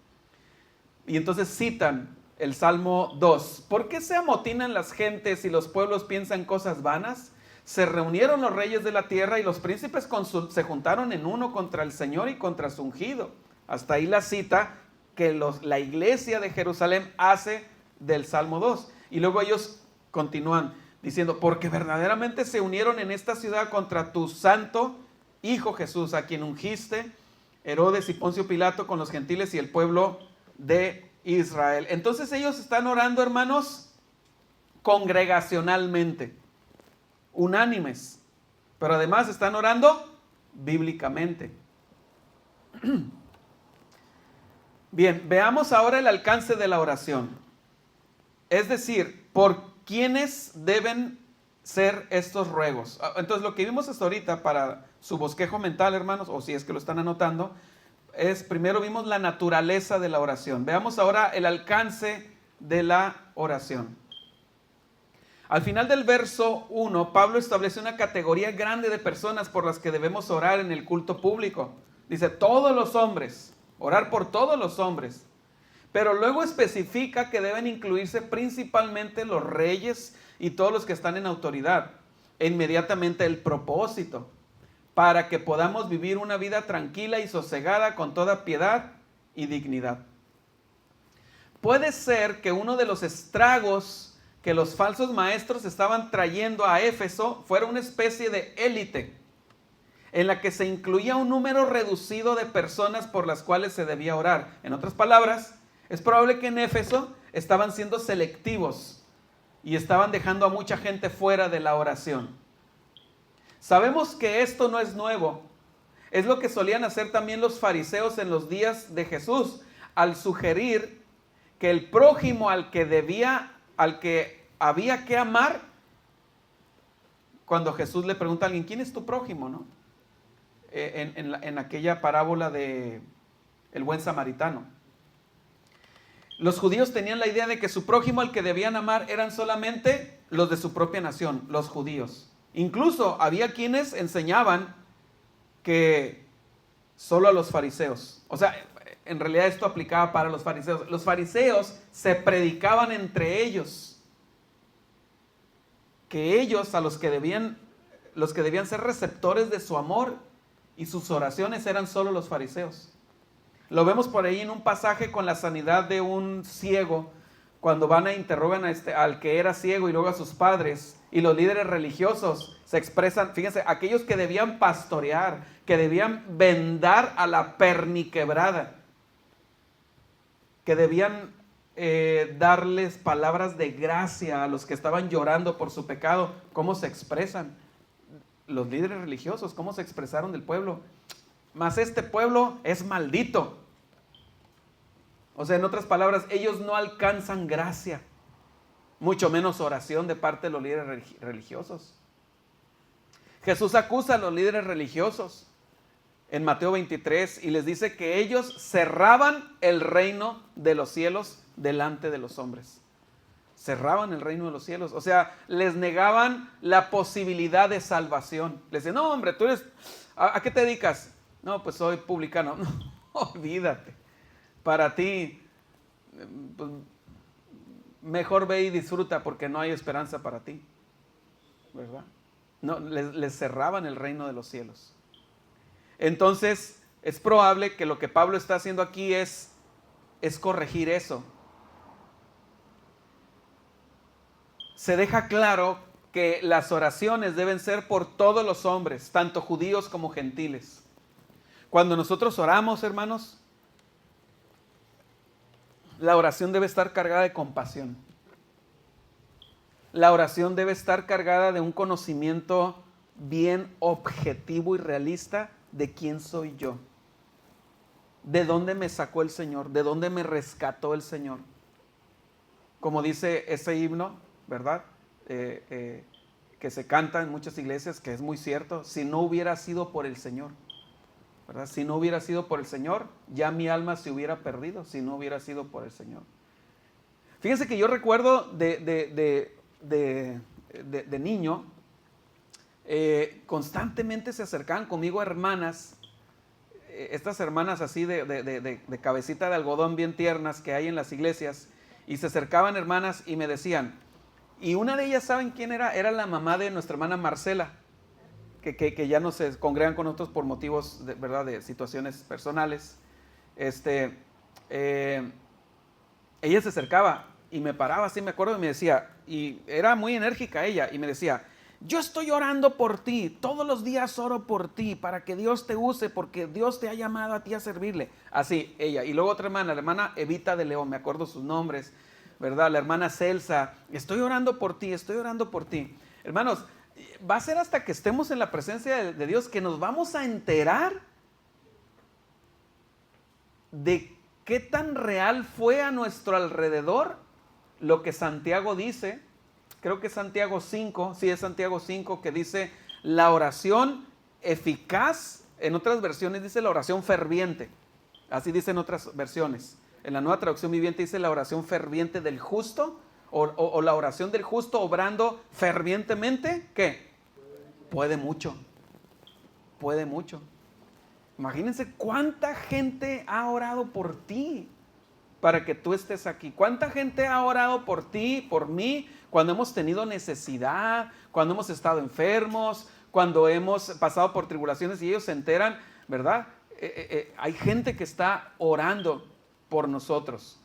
Speaker 1: Y entonces citan el Salmo 2. ¿Por qué se amotinan las gentes y los pueblos piensan cosas vanas? Se reunieron los reyes de la tierra y los príncipes se juntaron en uno contra el Señor y contra su ungido. Hasta ahí la cita que la iglesia de Jerusalén hace del Salmo 2. Y luego ellos continúan diciendo, porque verdaderamente se unieron en esta ciudad contra tu santo Hijo Jesús, a quien ungiste, Herodes y Poncio Pilato, con los gentiles y el pueblo de Israel. Entonces ellos están orando, hermanos, congregacionalmente, unánimes, pero además están orando bíblicamente. Bien, veamos ahora el alcance de la oración. Es decir, ¿por ¿quiénes deben ser estos ruegos? Entonces, lo que vimos hasta ahorita para su bosquejo mental, hermanos, o si es que lo están anotando, es primero vimos la naturaleza de la oración. Veamos ahora el alcance de la oración. Al final del verso 1, Pablo establece una categoría grande de personas por las que debemos orar en el culto público. Dice, todos los hombres, orar por todos los hombres. Pero luego especifica que deben incluirse principalmente los reyes y todos los que están en autoridad. E inmediatamente el propósito, para que podamos vivir una vida tranquila y sosegada con toda piedad y dignidad. Puede ser que uno de los estragos que los falsos maestros estaban trayendo a Éfeso fuera una especie de élite en la que se incluía un número reducido de personas por las cuales se debía orar. En otras palabras, es probable que en Éfeso estaban siendo selectivos y estaban dejando a mucha gente fuera de la oración. Sabemos que esto no es nuevo. Es lo que solían hacer también los fariseos en los días de Jesús, al sugerir que el prójimo al que había que amar, cuando Jesús le pregunta a alguien, ¿quién es tu prójimo? ¿No? En aquella parábola de el buen samaritano. Los judíos tenían la idea de que su prójimo al que debían amar eran solamente los de su propia nación, los judíos. Incluso había quienes enseñaban que solo a los fariseos. O sea, en realidad esto aplicaba para los fariseos. Los fariseos se predicaban entre ellos que ellos, a los que debían ser receptores de su amor y sus oraciones, eran solo los fariseos. Lo vemos por ahí en un pasaje con la sanidad de un ciego, cuando van a interrogan al que era ciego y luego a sus padres, y los líderes religiosos se expresan, fíjense, aquellos que debían pastorear, que debían vendar a la perniquebrada, que debían darles palabras de gracia a los que estaban llorando por su pecado. ¿Cómo se expresan? Los líderes religiosos, ¿cómo se expresaron del pueblo? Mas este pueblo es maldito. O sea, en otras palabras, ellos no alcanzan gracia, mucho menos oración de parte de los líderes religiosos. Jesús acusa a los líderes religiosos en Mateo 23 y les dice que ellos cerraban el reino de los cielos delante de los hombres. Cerraban el reino de los cielos, o sea, les negaban la posibilidad de salvación. Les decían, no hombre, tú eres, ¿a qué te dedicas? No, pues soy publicano. No, olvídate. Para ti, pues, mejor ve y disfruta porque no hay esperanza para ti, ¿verdad? No, les cerraban el reino de los cielos. Entonces, es probable que lo que Pablo está haciendo aquí es corregir eso. Se deja claro que las oraciones deben ser por todos los hombres, tanto judíos como gentiles. Cuando nosotros oramos, hermanos, la oración debe estar cargada de compasión. La oración debe estar cargada de un conocimiento bien objetivo y realista de quién soy yo. ¿De dónde me sacó el Señor? ¿De dónde me rescató el Señor? Como dice ese himno, ¿verdad? Que se canta en muchas iglesias, que es muy cierto, si no hubiera sido por el Señor, ¿verdad? Si no hubiera sido por el Señor, ya mi alma se hubiera perdido, si no hubiera sido por el Señor. Fíjense que yo recuerdo de niño, constantemente se acercaban conmigo hermanas, estas hermanas así de cabecita de algodón bien tiernas que hay en las iglesias, y se acercaban hermanas y me decían, y una de ellas, ¿saben quién era? Era la mamá de nuestra hermana Marcela, que ya no se congregan con nosotros por motivos ¿verdad? De situaciones personales. Ella se acercaba y me paraba así, me acuerdo, y me decía, y era muy enérgica ella, y me decía, yo estoy orando por ti, todos los días oro por ti, para que Dios te use, porque Dios te ha llamado a ti a servirle. Así, ella. Y luego otra hermana, la hermana Evita de León, me acuerdo sus nombres, ¿verdad? La hermana Celsa, estoy orando por ti, estoy orando por ti. Hermanos, va a ser hasta que estemos en la presencia de Dios que nos vamos a enterar de qué tan real fue a nuestro alrededor lo que Santiago dice creo que es Santiago 5, sí es Santiago 5, que dice la oración eficaz, en otras versiones dice la oración ferviente, así dicen otras versiones. En la Nueva Traducción Viviente dice la oración ferviente del justo, o la oración del justo obrando fervientemente, ¿qué? Puede mucho, puede mucho. Imagínense cuánta gente ha orado por ti para que tú estés aquí. ¿Cuánta gente ha orado por ti, por mí, cuando hemos tenido necesidad, cuando hemos estado enfermos, cuando hemos pasado por tribulaciones y ellos se enteran, ¿verdad? Hay gente que está orando por nosotros.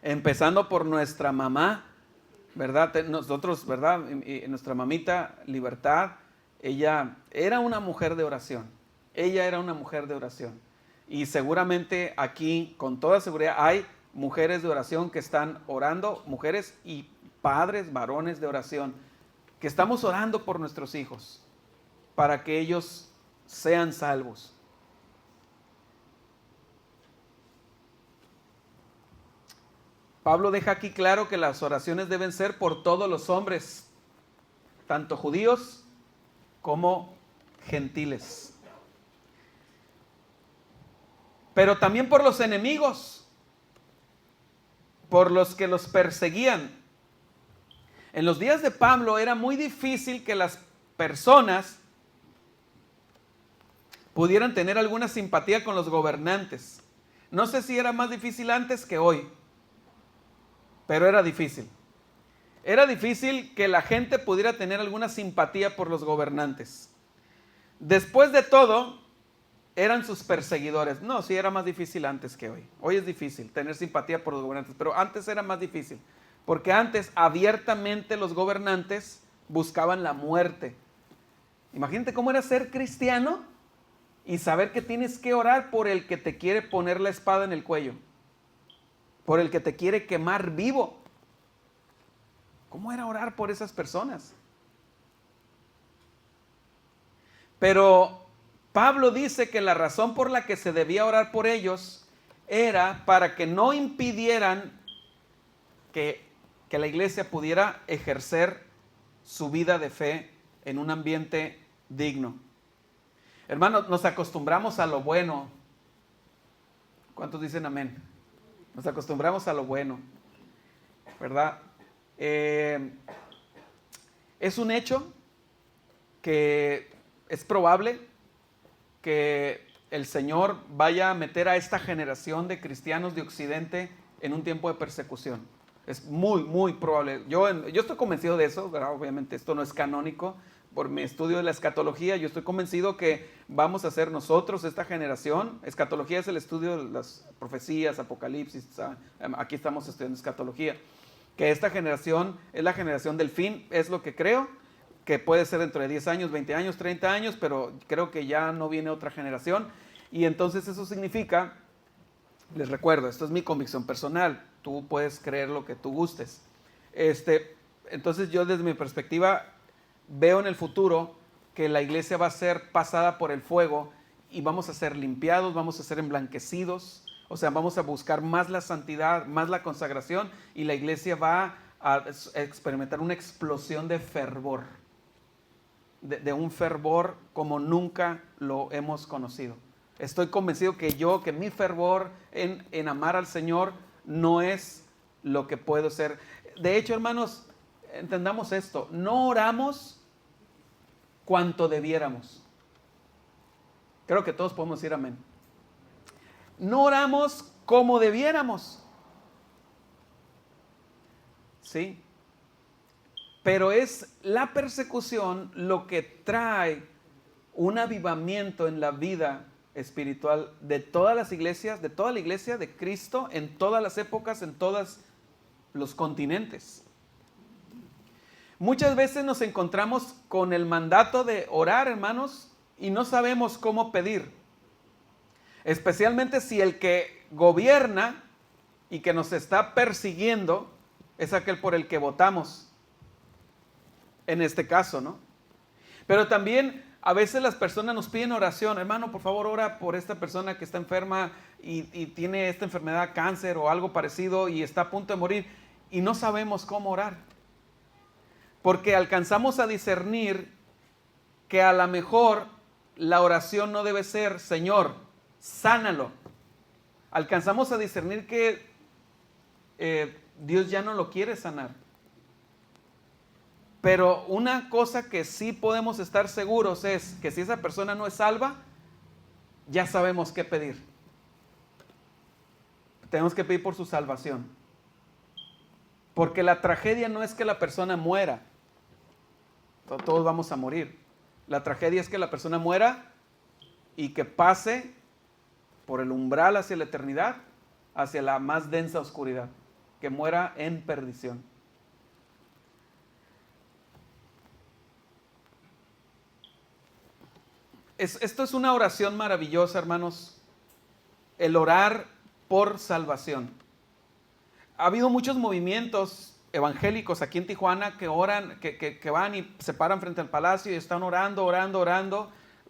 Speaker 1: Empezando por nuestra mamá, ¿verdad? Nosotros, ¿verdad? Nuestra mamita Libertad, ella era una mujer de oración. Ella era una mujer de oración. Y seguramente aquí, con toda seguridad, hay mujeres de oración que están orando, mujeres y padres, varones de oración, que estamos orando por nuestros hijos, para que ellos sean salvos. Pablo deja aquí claro que las oraciones deben ser por todos los hombres, tanto judíos como gentiles. Pero también por los enemigos, por los que los perseguían. En los días de Pablo era muy difícil que las personas pudieran tener alguna simpatía con los gobernantes. No sé si era más difícil antes que hoy, pero era difícil. Era difícil que la gente pudiera tener alguna simpatía por los gobernantes. Después de todo, eran sus perseguidores. No, sí era más difícil antes que hoy. Hoy es difícil tener simpatía por los gobernantes, pero antes era más difícil. Porque antes abiertamente los gobernantes buscaban la muerte. Imagínate cómo era ser cristiano y saber que tienes que orar por el que te quiere poner la espada en el cuello, por el que te quiere quemar vivo. ¿Cómo era orar por esas personas? Pero Pablo dice que la razón por la que se debía orar por ellos era para que no impidieran que la iglesia pudiera ejercer su vida de fe en un ambiente digno. Hermanos, nos acostumbramos a lo bueno. ¿Cuántos dicen amén? Nos acostumbramos a lo bueno, ¿verdad? Es un hecho que es probable que el Señor vaya a meter a esta generación de cristianos de Occidente en un tiempo de persecución. Es muy, muy probable. Yo estoy convencido de eso, ¿verdad? Obviamente esto no es canónico. Por mi estudio de la escatología, yo estoy convencido que vamos a ser nosotros, esta generación. Escatología es el estudio de las profecías, Apocalipsis. Aquí estamos estudiando escatología. Que esta generación es la generación del fin, es lo que creo. Que puede ser dentro de 10 años, 20 años, 30 años, pero creo que ya no viene otra generación. Y entonces eso significa, les recuerdo, esto es mi convicción personal, tú puedes creer lo que tú gustes. Entonces yo desde mi perspectiva veo en el futuro que la iglesia va a ser pasada por el fuego y vamos a ser limpiados, vamos a ser emblanquecidos, o sea, vamos a buscar más la santidad, más la consagración, y la iglesia va a experimentar una explosión de fervor. De un fervor como nunca lo hemos conocido. Estoy convencido que mi fervor en amar al Señor no es lo que puedo ser. De hecho, hermanos, entendamos esto, no oramos cuanto debiéramos. Creo que todos podemos decir amén. No oramos como debiéramos. ¿Sí? Pero es la persecución lo que trae un avivamiento en la vida espiritual de todas las iglesias, de toda la iglesia de Cristo, en todas las épocas, en todos los continentes. Muchas veces nos encontramos con el mandato de orar, hermanos, y no sabemos cómo pedir. Especialmente si el que gobierna y que nos está persiguiendo es aquel por el que votamos. En este caso, ¿no? Pero también a veces las personas nos piden oración. Hermano, por favor, ora por esta persona que está enferma y tiene esta enfermedad, cáncer o algo parecido y está a punto de morir. y no sabemos cómo orar. Porque alcanzamos a discernir que a lo mejor la oración no debe ser, Señor, sánalo. Alcanzamos a discernir que Dios ya no lo quiere sanar. Pero una cosa que sí podemos estar seguros es que si esa persona no es salva, ya sabemos qué pedir. Tenemos que pedir por su salvación. Porque la tragedia no es que la persona muera. Todos vamos a morir. La tragedia es que la persona muera y que pase por el umbral hacia la eternidad, hacia la más densa oscuridad. Que muera en perdición. Esto es una oración maravillosa, hermanos. El orar por salvación. Ha habido muchos movimientos evangélicos aquí en Tijuana que oran, que van y se paran frente al palacio y están orando.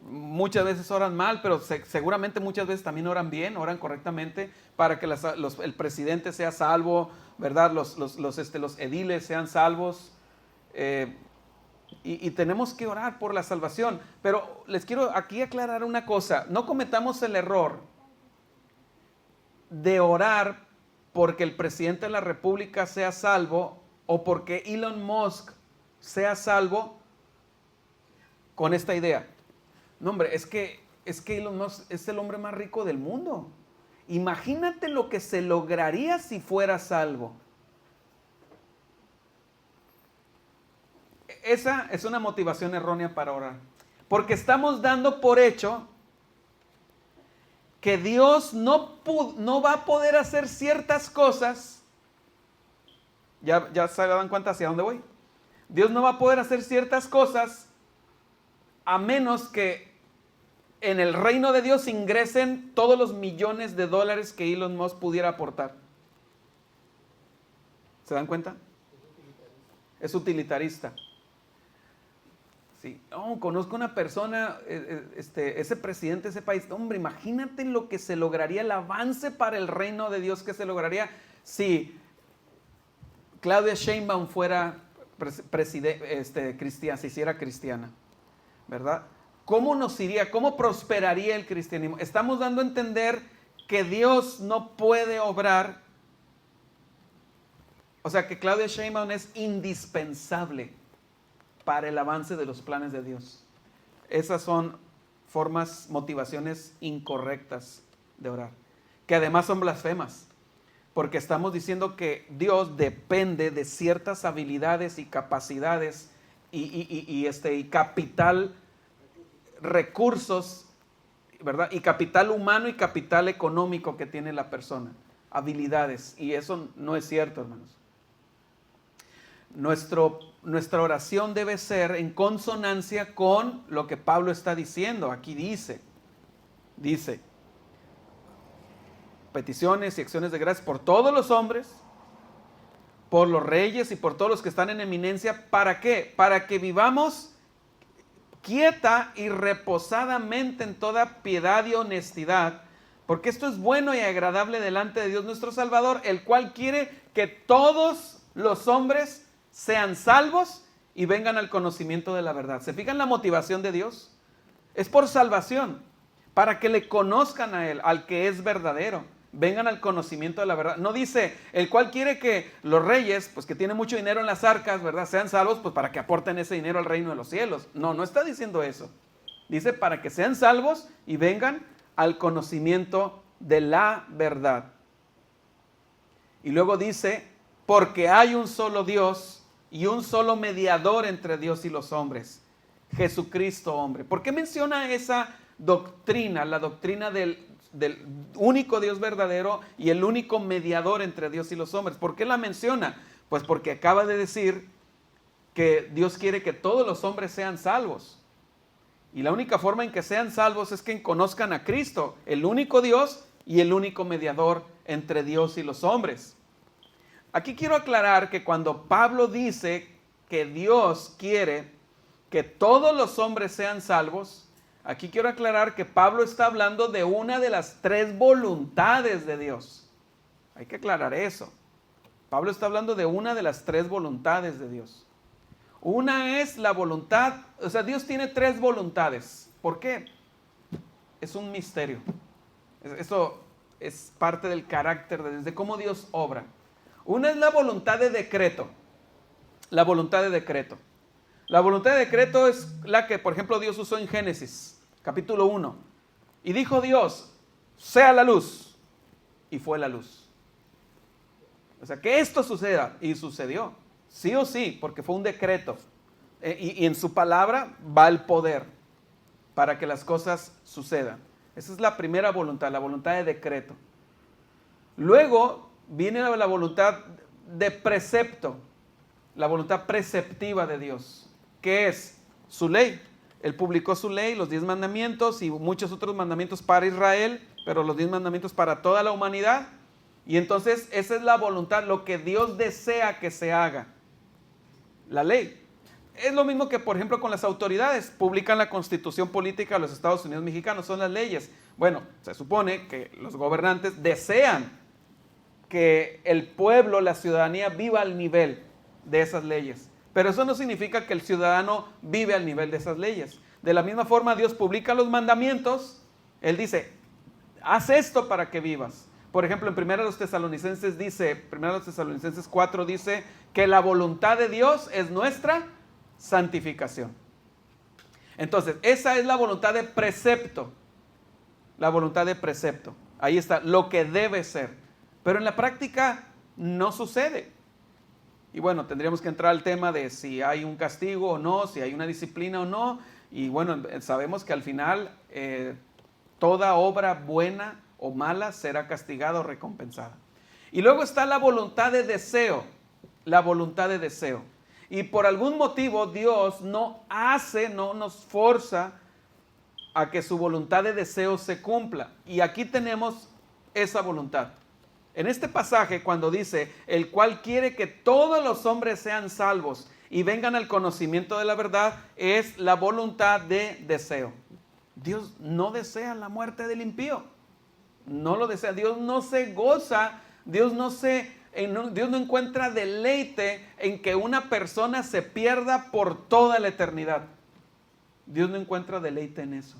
Speaker 1: Muchas veces oran mal, pero seguramente muchas veces también oran bien, oran correctamente para que el presidente sea salvo, ¿verdad? Los ediles sean salvos. Y tenemos que orar por la salvación. Pero les quiero aquí aclarar una cosa. No cometamos el error de orar porque el presidente de la República sea salvo o porque Elon Musk sea salvo con esta idea. No, hombre, es que Elon Musk es el hombre más rico del mundo. Imagínate lo que se lograría si fuera salvo. Esa es una motivación errónea para orar. Porque estamos dando por hecho que Dios no va a poder hacer ciertas cosas. Ya se dan cuenta hacia dónde voy. Dios no va a poder hacer ciertas cosas a menos que en el reino de Dios ingresen todos los millones de dólares que Elon Musk pudiera aportar. ¿Se dan cuenta? Es utilitarista. Sí. No, conozco una persona, ese presidente de ese país. Hombre, imagínate lo que se lograría, el avance para el reino de Dios que se lograría si Claudia Sheinbaum fuera cristiana, si hiciera cristiana, ¿verdad? ¿Cómo nos iría? ¿Cómo prosperaría el cristianismo? Estamos dando a entender que Dios no puede obrar. O sea, que Claudia Sheinbaum es indispensable para el avance de los planes de Dios. Esas son motivaciones incorrectas de orar, que además son blasfemas, porque estamos diciendo que Dios depende de ciertas habilidades y capacidades y capital, recursos, ¿verdad? Y capital humano y capital económico que tiene la persona, habilidades, y eso no es cierto, hermanos. Nuestra oración debe ser en consonancia con lo que Pablo está diciendo. Aquí dice, peticiones y acciones de gracias por todos los hombres, por los reyes y por todos los que están en eminencia. ¿Para qué? Para que vivamos quieta y reposadamente en toda piedad y honestidad, porque esto es bueno y agradable delante de Dios nuestro Salvador, el cual quiere que todos los hombres sean salvos y vengan al conocimiento de la verdad. ¿Se fijan la motivación de Dios? Es por salvación, para que le conozcan a Él, al que es verdadero, vengan al conocimiento de la verdad. No dice, el cual quiere que los reyes, pues que tienen mucho dinero en las arcas, ¿verdad?, sean salvos, pues para que aporten ese dinero al reino de los cielos. No está diciendo eso. Dice para que sean salvos y vengan al conocimiento de la verdad. Y luego dice, porque hay un solo Dios y un solo mediador entre Dios y los hombres, Jesucristo hombre. ¿Por qué menciona esa doctrina, la doctrina del único Dios verdadero y el único mediador entre Dios y los hombres? ¿Por qué la menciona? Pues porque acaba de decir que Dios quiere que todos los hombres sean salvos. Y la única forma en que sean salvos es que conozcan a Cristo, el único Dios y el único mediador entre Dios y los hombres. Aquí quiero aclarar que cuando Pablo dice que Dios quiere que todos los hombres sean salvos, aquí quiero aclarar que Pablo está hablando de una de las tres voluntades de Dios. Hay que aclarar eso. Pablo está hablando de una de las tres voluntades de Dios. Una es la voluntad, o sea, Dios tiene tres voluntades. ¿Por qué? Es un misterio. Eso es parte del carácter de Dios, de cómo Dios obra. Una es la voluntad de decreto. La voluntad de decreto. La voluntad de decreto es la que, por ejemplo, Dios usó en Génesis, capítulo 1. Y dijo Dios, sea la luz. Y fue la luz. O sea, que esto suceda. Y sucedió. Sí o sí, porque fue un decreto. Y en su palabra va el poder para que las cosas sucedan. Esa es la primera voluntad, la voluntad de decreto. Luego viene la voluntad de precepto, la voluntad preceptiva de Dios, que es su ley. Él publicó su ley, los 10 mandamientos y muchos otros mandamientos para Israel, pero los 10 mandamientos para toda la humanidad. Y entonces esa es la voluntad, lo que Dios desea que se haga. La ley. Es lo mismo que, por ejemplo, con las autoridades. Publican la Constitución Política de los Estados Unidos Mexicanos, son las leyes. Bueno, se supone que los gobernantes desean que el pueblo, la ciudadanía, viva al nivel de esas leyes. Pero eso no significa que el ciudadano vive al nivel de esas leyes. De la misma forma, Dios publica los mandamientos. Él dice, haz esto para que vivas. Por ejemplo, en 1 Tesalonicenses dice, 1 Tesalonicenses 4 dice que la voluntad de Dios es nuestra santificación. Entonces, esa es la voluntad de precepto. La voluntad de precepto. Ahí está, lo que debe ser. Pero en la práctica no sucede. Y bueno, tendríamos que entrar al tema de si hay un castigo o no, si hay una disciplina o no. Y bueno, sabemos que al final toda obra buena o mala será castigada o recompensada. Y luego está la voluntad de deseo. La voluntad de deseo. Y por algún motivo Dios no nos forza a que su voluntad de deseo se cumpla. Y aquí tenemos esa voluntad. En este pasaje, cuando dice, el cual quiere que todos los hombres sean salvos y vengan al conocimiento de la verdad, es la voluntad de deseo. Dios no desea la muerte del impío. No lo desea. Dios no se goza, Dios no encuentra deleite en que una persona se pierda por toda la eternidad. Dios no encuentra deleite en eso.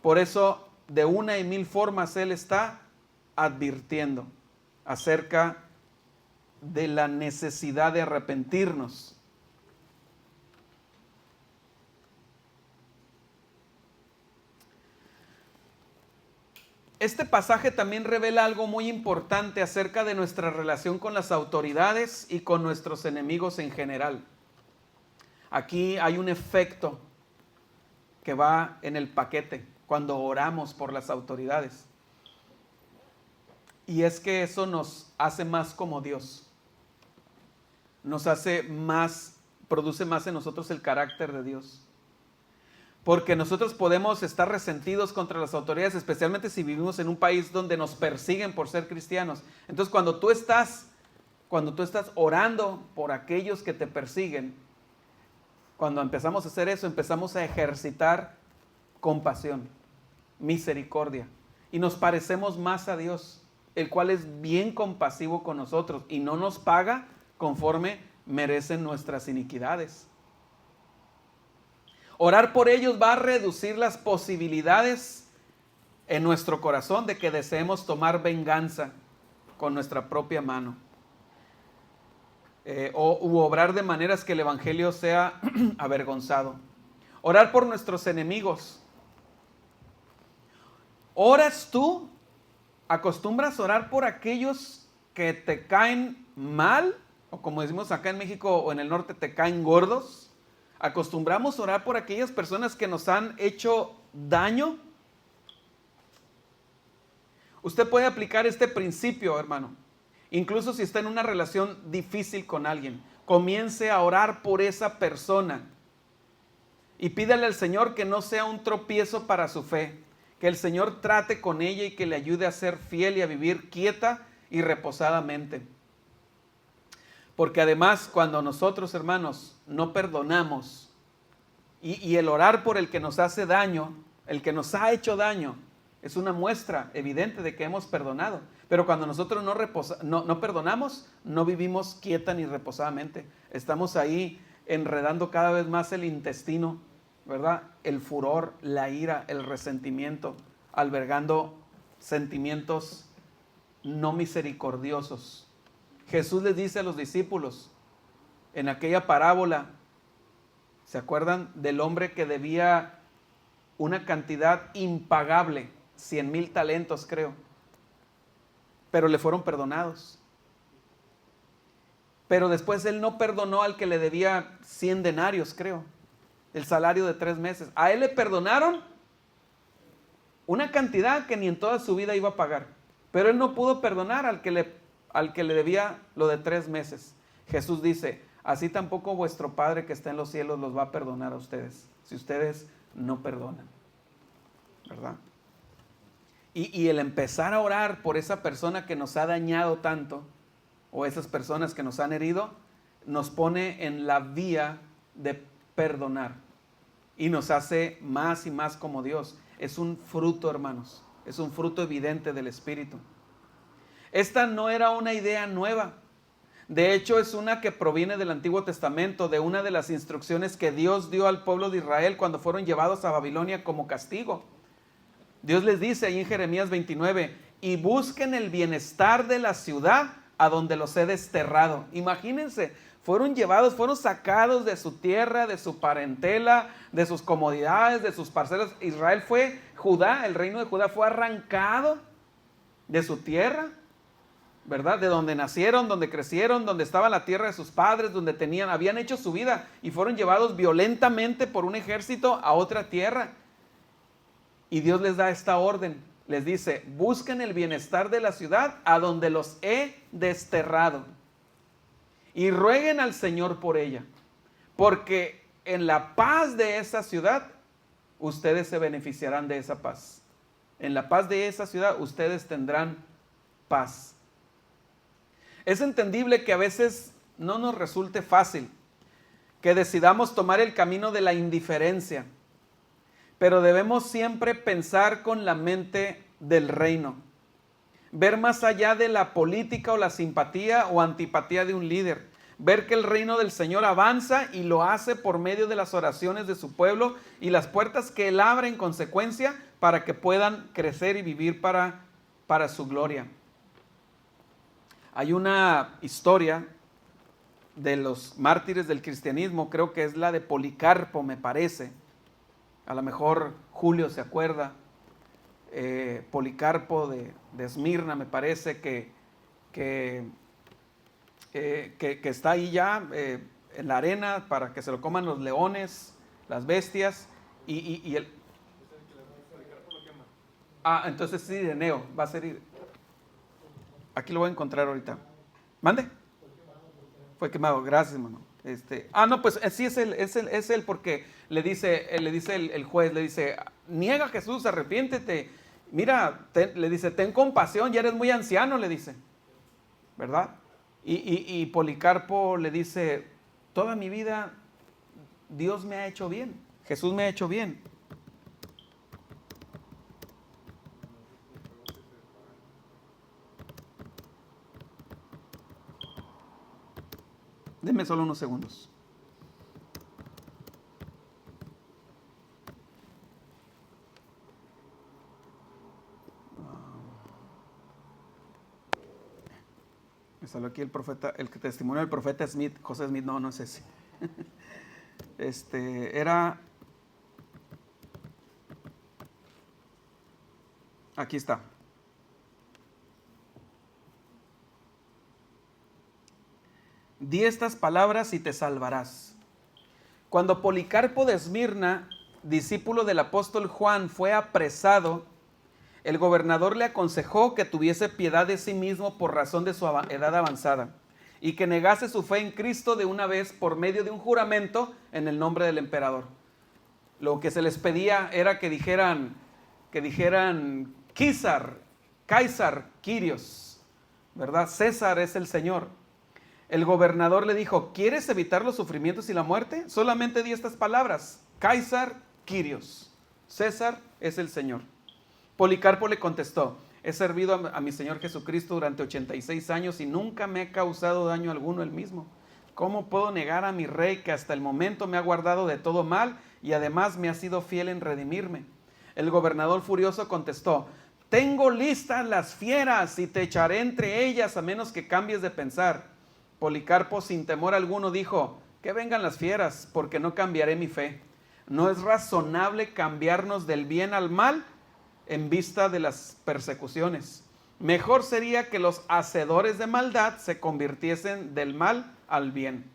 Speaker 1: Por eso, de una y mil formas, Él está advirtiendo acerca de la necesidad de arrepentirnos. Este pasaje también revela algo muy importante acerca de nuestra relación con las autoridades y con nuestros enemigos en general. Aquí hay un efecto que va en el paquete cuando oramos por las autoridades. Y es que eso nos hace más como Dios. Nos hace más, produce más en nosotros el carácter de Dios. Porque nosotros podemos estar resentidos contra las autoridades, especialmente si vivimos en un país donde nos persiguen por ser cristianos. Entonces, cuando tú estás orando por aquellos que te persiguen, cuando empezamos a hacer eso, empezamos a ejercitar compasión, misericordia. Y nos parecemos más a Dios, el cual es bien compasivo con nosotros y no nos paga conforme merecen nuestras iniquidades. Orar por ellos va a reducir las posibilidades en nuestro corazón de que deseemos tomar venganza con nuestra propia mano. U obrar de maneras que el evangelio sea avergonzado. Orar por nuestros enemigos. ¿Oras tú? ¿Acostumbras a orar por aquellos que te caen mal? O como decimos acá en México o en el norte, te caen gordos. ¿Acostumbramos a orar por aquellas personas que nos han hecho daño? Usted puede aplicar este principio, hermano. Incluso si está en una relación difícil con alguien, comience a orar por esa persona. Y pídale al Señor que no sea un tropiezo para su fe. Que el Señor trate con ella y que le ayude a ser fiel y a vivir quieta y reposadamente. Porque además, cuando nosotros, hermanos, no perdonamos y el orar por el que nos hace daño, el que nos ha hecho daño, Es una muestra evidente de que hemos perdonado. Pero cuando nosotros no perdonamos, no vivimos quieta ni reposadamente. Estamos ahí enredando cada vez más el intestino, ¿verdad? El furor, la ira, el resentimiento, albergando sentimientos no misericordiosos. Jesús les dice a los discípulos en aquella parábola, ¿se acuerdan del hombre que debía una cantidad impagable, 100,000 talentos creo, pero le fueron perdonados? Pero después él no perdonó al que le debía 100 denarios, creo, el salario de 3 meses. A él le perdonaron una cantidad que ni en toda su vida iba a pagar, pero él no pudo perdonar al que le debía lo de 3 meses. Jesús dice, así tampoco vuestro Padre que está en los cielos los va a perdonar a ustedes, si ustedes no perdonan, ¿verdad? Y el empezar a orar por esa persona que nos ha dañado tanto, o esas personas que nos han herido, nos pone en la vía de perdonar y nos hace más y más como Dios. Es un fruto, hermanos, es un fruto evidente del Espíritu. Esta no era una idea nueva. De hecho, es una que proviene del Antiguo Testamento, de una de las instrucciones que Dios dio al pueblo de Israel cuando fueron llevados a Babilonia como castigo. Dios les dice ahí en Jeremías 29, y busquen el bienestar de la ciudad a donde los he desterrado. Imagínense, fueron llevados, fueron sacados de su tierra, de su parentela, de sus comodidades, de sus parcelas. Israel fue Judá, el reino de Judá fue arrancado de su tierra, ¿verdad? De donde nacieron, donde crecieron, donde estaba la tierra de sus padres, donde habían hecho su vida y fueron llevados violentamente por un ejército a otra tierra. Y Dios les da esta orden, les dice, busquen el bienestar de la ciudad a donde los he desterrado y rueguen al Señor por ella, porque en la paz de esa ciudad ustedes se beneficiarán de esa paz. En la paz de esa ciudad ustedes tendrán paz. Es entendible que a veces no nos resulte fácil, que decidamos tomar el camino de la indiferencia, pero debemos siempre pensar con la mente del reino, ver más allá de la política o la simpatía o antipatía de un líder, ver que el reino del Señor avanza y lo hace por medio de las oraciones de su pueblo y las puertas que Él abre en consecuencia para que puedan crecer y vivir para su gloria. Hay una historia de los mártires del cristianismo, creo que es la de Policarpo, me parece. A lo mejor Julio se acuerda. Policarpo de Esmirna, me parece que está ahí ya en la arena para que se lo coman los leones, las bestias. Y él. Entonces sí, Ireneo va a ser. Aquí lo voy a encontrar ahorita. ¿Mande? Fue quemado, gracias, hermano. No, pues sí es él porque le dice el juez, le dice, niega a Jesús, arrepiéntete. Mira, le dice, ten compasión, ya eres muy anciano, le dice. ¿Verdad? Y Policarpo le dice, toda mi vida Dios me ha hecho bien, Jesús me ha hecho bien. Denme solo unos segundos. Me salió aquí el profeta, el testimonio del profeta Smith, José Smith, no es ese. Era, aquí está. Di estas palabras y te salvarás. Cuando Policarpo de Esmirna, discípulo del apóstol Juan, fue apresado, el gobernador le aconsejó que tuviese piedad de sí mismo por razón de su edad avanzada y que negase su fe en Cristo de una vez por medio de un juramento en el nombre del emperador. Lo que se les pedía era que dijeran Caesar, Kyrios, ¿verdad? César es el Señor. El gobernador le dijo, ¿quieres evitar los sufrimientos y la muerte? Solamente di estas palabras, Caesar, Kyrios, César es el Señor. Policarpo le contestó: he servido a mi Señor Jesucristo durante 86 años y nunca me he causado daño alguno él mismo. ¿Cómo puedo negar a mi rey, que hasta el momento me ha guardado de todo mal y además me ha sido fiel en redimirme? El gobernador furioso contestó: tengo listas las fieras y te echaré entre ellas a menos que cambies de pensar. Policarpo, sin temor alguno, dijo: que vengan las fieras, porque no cambiaré mi fe. No es razonable cambiarnos del bien al mal en vista de las persecuciones. Mejor sería que los hacedores de maldad se convirtiesen del mal al bien.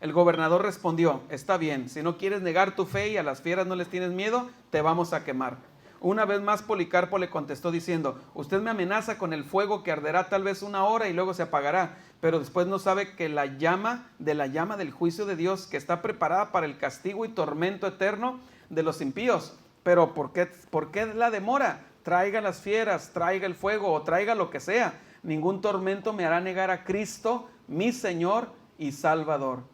Speaker 1: El gobernador respondió: está bien, si no quieres negar tu fe y a las fieras no les tienes miedo, te vamos a quemar. Una vez más Policarpo le contestó diciendo: usted me amenaza con el fuego que arderá tal vez 1 hora y luego se apagará, pero después no sabe que la llama del juicio de Dios, que está preparada para el castigo y tormento eterno de los impíos. Pero ¿por qué la demora? Traiga las fieras, traiga el fuego o traiga lo que sea. Ningún tormento me hará negar a Cristo, mi Señor y Salvador.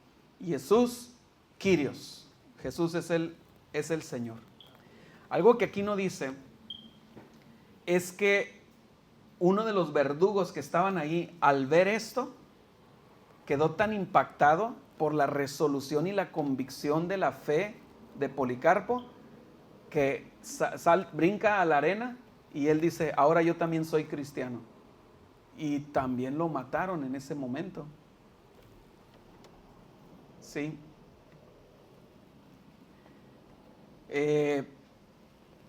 Speaker 1: Jesús, Kyrios. Jesús es el Señor. Algo que aquí no dice es que uno de los verdugos que estaban ahí, al ver esto, quedó tan impactado por la resolución y la convicción de la fe de Policarpo que brinca a la arena y él dice: ahora yo también soy cristiano. Y también lo mataron en ese momento. Sí.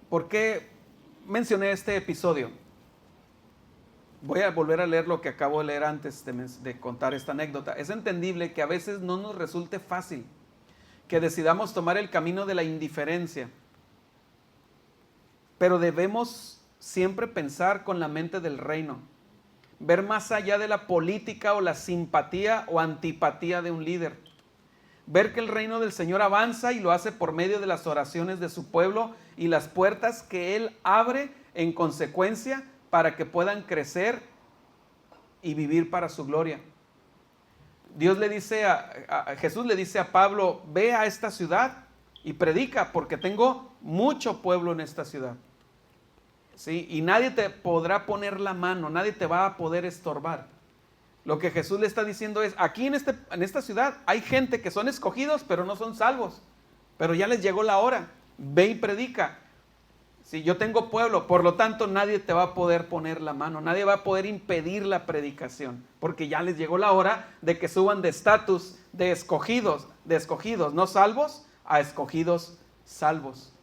Speaker 1: ¿Por qué mencioné este episodio? Voy a volver a leer lo que acabo de leer antes de contar esta anécdota. Es entendible que a veces no nos resulte fácil que decidamos tomar el camino de la indiferencia, pero debemos siempre pensar con la mente del reino, ver más allá de la política o la simpatía o antipatía de un líder, ver que el reino del Señor avanza y lo hace por medio de las oraciones de su pueblo y las puertas que Él abre en consecuencia para que puedan crecer y vivir para su gloria. Jesús le dice a Pablo: ve a esta ciudad y predica, porque tengo mucho pueblo en esta ciudad. ¿Sí? Y nadie te podrá poner la mano, nadie te va a poder estorbar. Lo que Jesús le está diciendo es: aquí en esta ciudad hay gente que son escogidos, pero no son salvos. Pero ya les llegó la hora. Ve y predica. Si yo tengo pueblo, por lo tanto nadie te va a poder poner la mano, nadie va a poder impedir la predicación, porque ya les llegó la hora de que suban de estatus de escogidos no salvos, a escogidos salvos.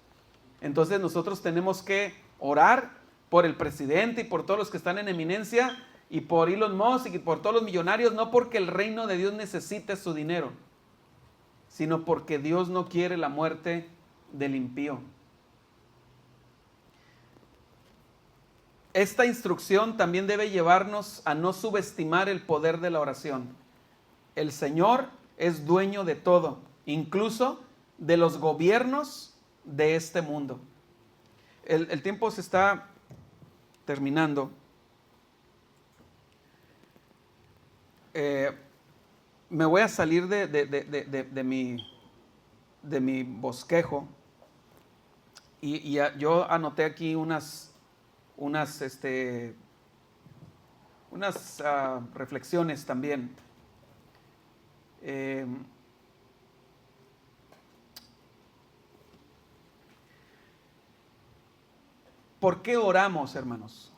Speaker 1: Entonces nosotros tenemos que orar por el presidente y por todos los que están en eminencia, y por Elon Musk y por todos los millonarios, no porque el reino de Dios necesite su dinero, sino porque Dios no quiere la muerte del impío. Esta instrucción también debe llevarnos a no subestimar el poder de la oración. El Señor es dueño de todo, incluso de los gobiernos de este mundo. El tiempo se está terminando. Me voy a salir de mi bosquejo y yo anoté aquí unas reflexiones también. ¿Por qué oramos, hermanos?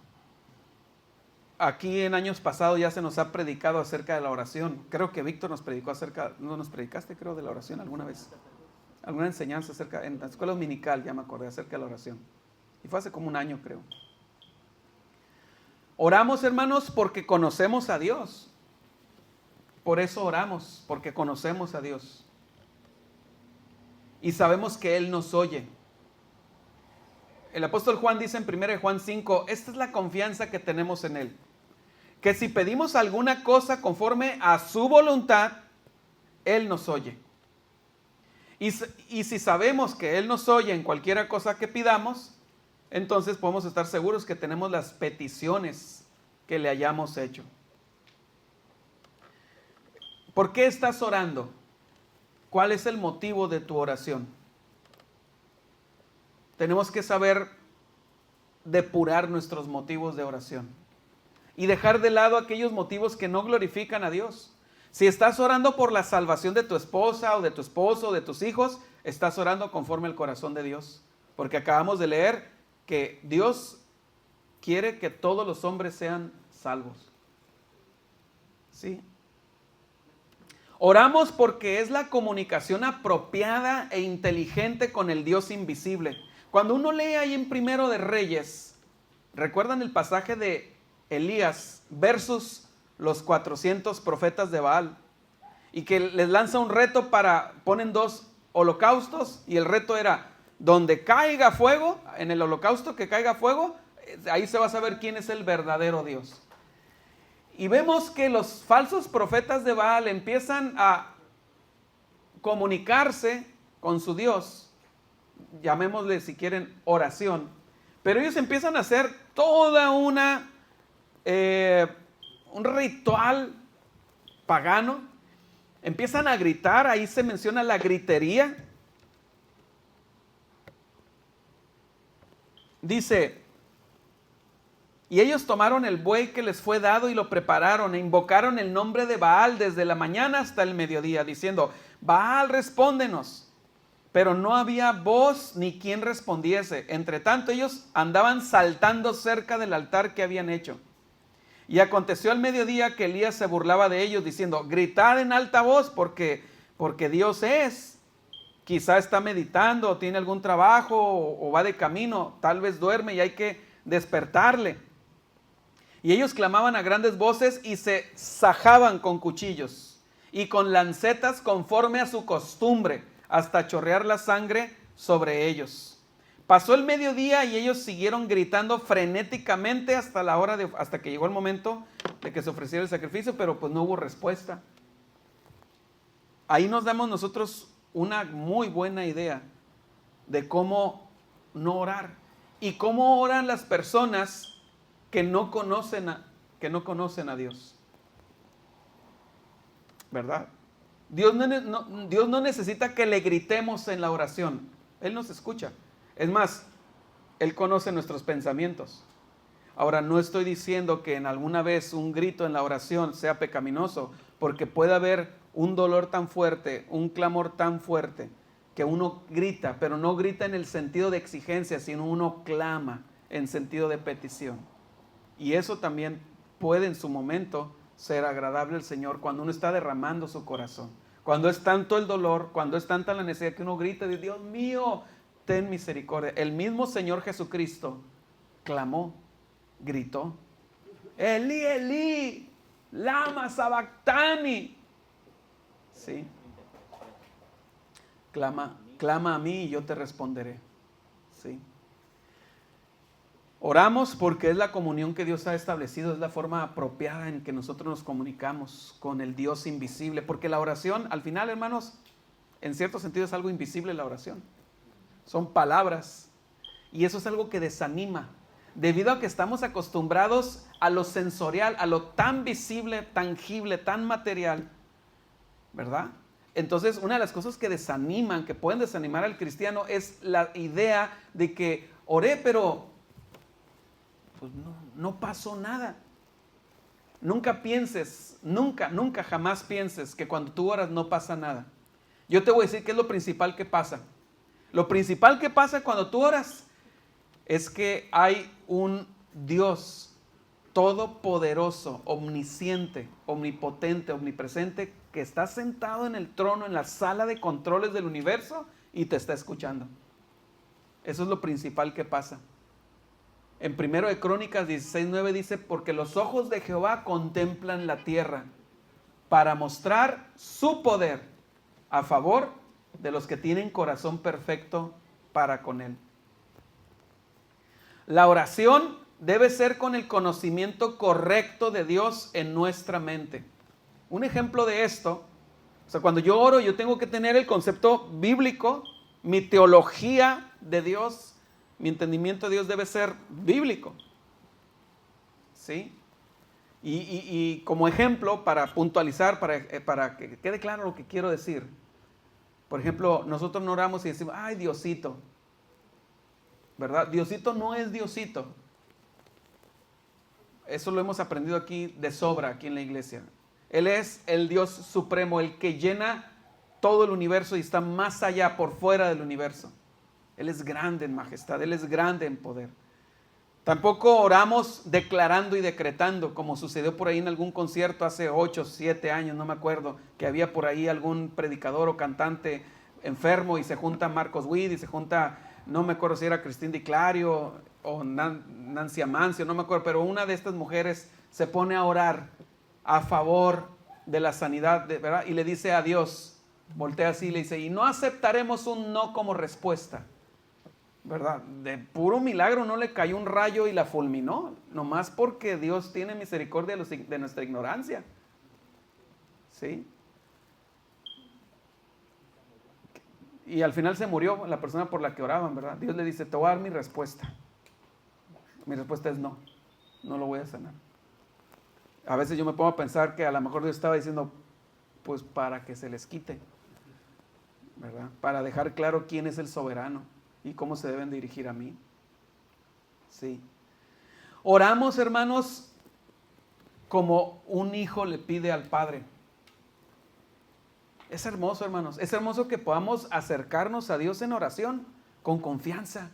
Speaker 1: Aquí en años pasados ya se nos ha predicado acerca de la oración. Creo que Víctor nos predicó no nos predicaste, creo, de la oración alguna vez. Alguna enseñanza en la escuela dominical, ya me acordé, acerca de la oración. Y fue hace como un año, creo. Oramos, hermanos, porque conocemos a Dios. Por eso oramos, porque conocemos a Dios. Y sabemos que Él nos oye. El apóstol Juan dice en 1 Juan 5, esta es la confianza que tenemos en Él, que si pedimos alguna cosa conforme a su voluntad, Él nos oye. Y si sabemos que Él nos oye en cualquier cosa que pidamos, entonces podemos estar seguros que tenemos las peticiones que le hayamos hecho. ¿Por qué estás orando? ¿Cuál es el motivo de tu oración? Tenemos que saber depurar nuestros motivos de oración y dejar de lado aquellos motivos que no glorifican a Dios. Si estás orando por la salvación de tu esposa o de tu esposo o de tus hijos, estás orando conforme al corazón de Dios. Porque acabamos de leer que Dios quiere que todos los hombres sean salvos. ¿Sí? Oramos porque es la comunicación apropiada e inteligente con el Dios invisible. Cuando uno lee ahí en Primero de Reyes, ¿recuerdan el pasaje de Elías versus los 400 profetas de Baal? Y que les lanza un reto ponen 2 holocaustos y el reto era, donde caiga fuego, en el holocausto que caiga fuego, ahí se va a saber quién es el verdadero Dios. Y vemos que los falsos profetas de Baal empiezan a comunicarse con su Dios, llamémosle si quieren oración, pero ellos empiezan a hacer toda un ritual pagano, empiezan a gritar, ahí se menciona la gritería. Dice, y ellos tomaron el buey que les fue dado y lo prepararon e invocaron el nombre de Baal desde la mañana hasta el mediodía, diciendo, Baal, respóndenos. Pero no había voz ni quien respondiese. Entre tanto ellos andaban saltando cerca del altar que habían hecho. Y aconteció al mediodía que Elías se burlaba de ellos, diciendo, gritad en alta voz porque Dios es. Quizá está meditando, o tiene algún trabajo, o va de camino, tal vez duerme y hay que despertarle. Y ellos clamaban a grandes voces y se sajaban con cuchillos y con lancetas conforme a su costumbre, hasta chorrear la sangre sobre ellos. Pasó el mediodía y ellos siguieron gritando frenéticamente hasta que llegó el momento de que se ofreciera el sacrificio, pero pues no hubo respuesta. Ahí nos damos nosotros una muy buena idea de cómo no orar y cómo oran las personas que no conocen a Dios. ¿Verdad? Dios no necesita que le gritemos en la oración. Él nos escucha. Es más, Él conoce nuestros pensamientos. Ahora, no estoy diciendo que en alguna vez un grito en la oración sea pecaminoso, porque puede haber un dolor tan fuerte, un clamor tan fuerte, que uno grita, pero no grita en el sentido de exigencia, sino uno clama en sentido de petición. Y eso también puede en su momento ser agradable al Señor cuando uno está derramando su corazón. Cuando es tanto el dolor, cuando es tanta la necesidad que uno grita, Dios mío, ten misericordia. El mismo Señor Jesucristo clamó, gritó, Elí, Elí, lama sabactani. Sí. Clama a mí y yo te responderé. Sí. Oramos porque es la comunión que Dios ha establecido, es la forma apropiada en que nosotros nos comunicamos con el Dios invisible, porque la oración, al final, hermanos, en cierto sentido es algo invisible la oración. Son palabras y eso es algo que desanima, debido a que estamos acostumbrados a lo sensorial, a lo tan visible, tangible, tan material, ¿verdad? Entonces, una de las cosas que desaniman, que pueden desanimar al cristiano, es la idea de que oré, pero pues no pasó nada. Nunca pienses, nunca, jamás pienses que cuando tú oras no pasa nada. Yo te voy a decir qué es lo principal que pasa. Lo principal que pasa cuando tú oras es que hay un Dios todopoderoso, omnisciente, omnipotente, omnipresente, que está sentado en el trono, en la sala de controles del universo y te está escuchando. Eso es lo principal que pasa. En 1 de Crónicas 16:9 dice, porque los ojos de Jehová contemplan la tierra para mostrar su poder a favor de los que tienen corazón perfecto para con él. La oración debe ser con el conocimiento correcto de Dios en nuestra mente. Un ejemplo de esto, o sea, cuando yo oro, yo tengo que tener el concepto bíblico, mi teología de Dios, mi entendimiento de Dios debe ser bíblico. ¿Sí? Y como ejemplo, para puntualizar, para que quede claro lo que quiero decir. Por ejemplo, nosotros no oramos y decimos, ay, Diosito. ¿verdad? Diosito no es Diosito. Eso lo hemos aprendido aquí de sobra, aquí en la iglesia. Él es el Dios supremo, el que llena todo el universo y está más allá, por fuera del universo. Él es grande en majestad, Él es grande en poder. Tampoco oramos declarando y decretando, como sucedió por ahí en algún concierto hace 8, 7 años, no me acuerdo, que había por ahí algún predicador o cantante enfermo y se junta Marcos Witt y se junta, no me acuerdo si era Cristín Di Clario o Nancy Amancio, no me acuerdo, pero una de estas mujeres se pone a orar a favor de la sanidad, ¿verdad? Y le dice a Dios, voltea así y le dice, y no aceptaremos un no como respuesta, ¿verdad? De puro milagro no le cayó un rayo y la fulminó, nomás porque Dios tiene misericordia de nuestra ignorancia. ¿Sí? Y al final se murió la persona por la que oraban, ¿verdad? Dios le dice, te voy a dar mi respuesta. Mi respuesta es no, no lo voy a sanar. A veces yo me pongo a pensar que a lo mejor Dios estaba diciendo, pues para que se les quite, ¿verdad? Para dejar claro quién es el soberano y cómo se deben dirigir a mí. Sí. Oramos, hermanos, como un hijo le pide al padre. Es hermoso, hermanos. Es hermoso que podamos acercarnos a Dios en oración con confianza.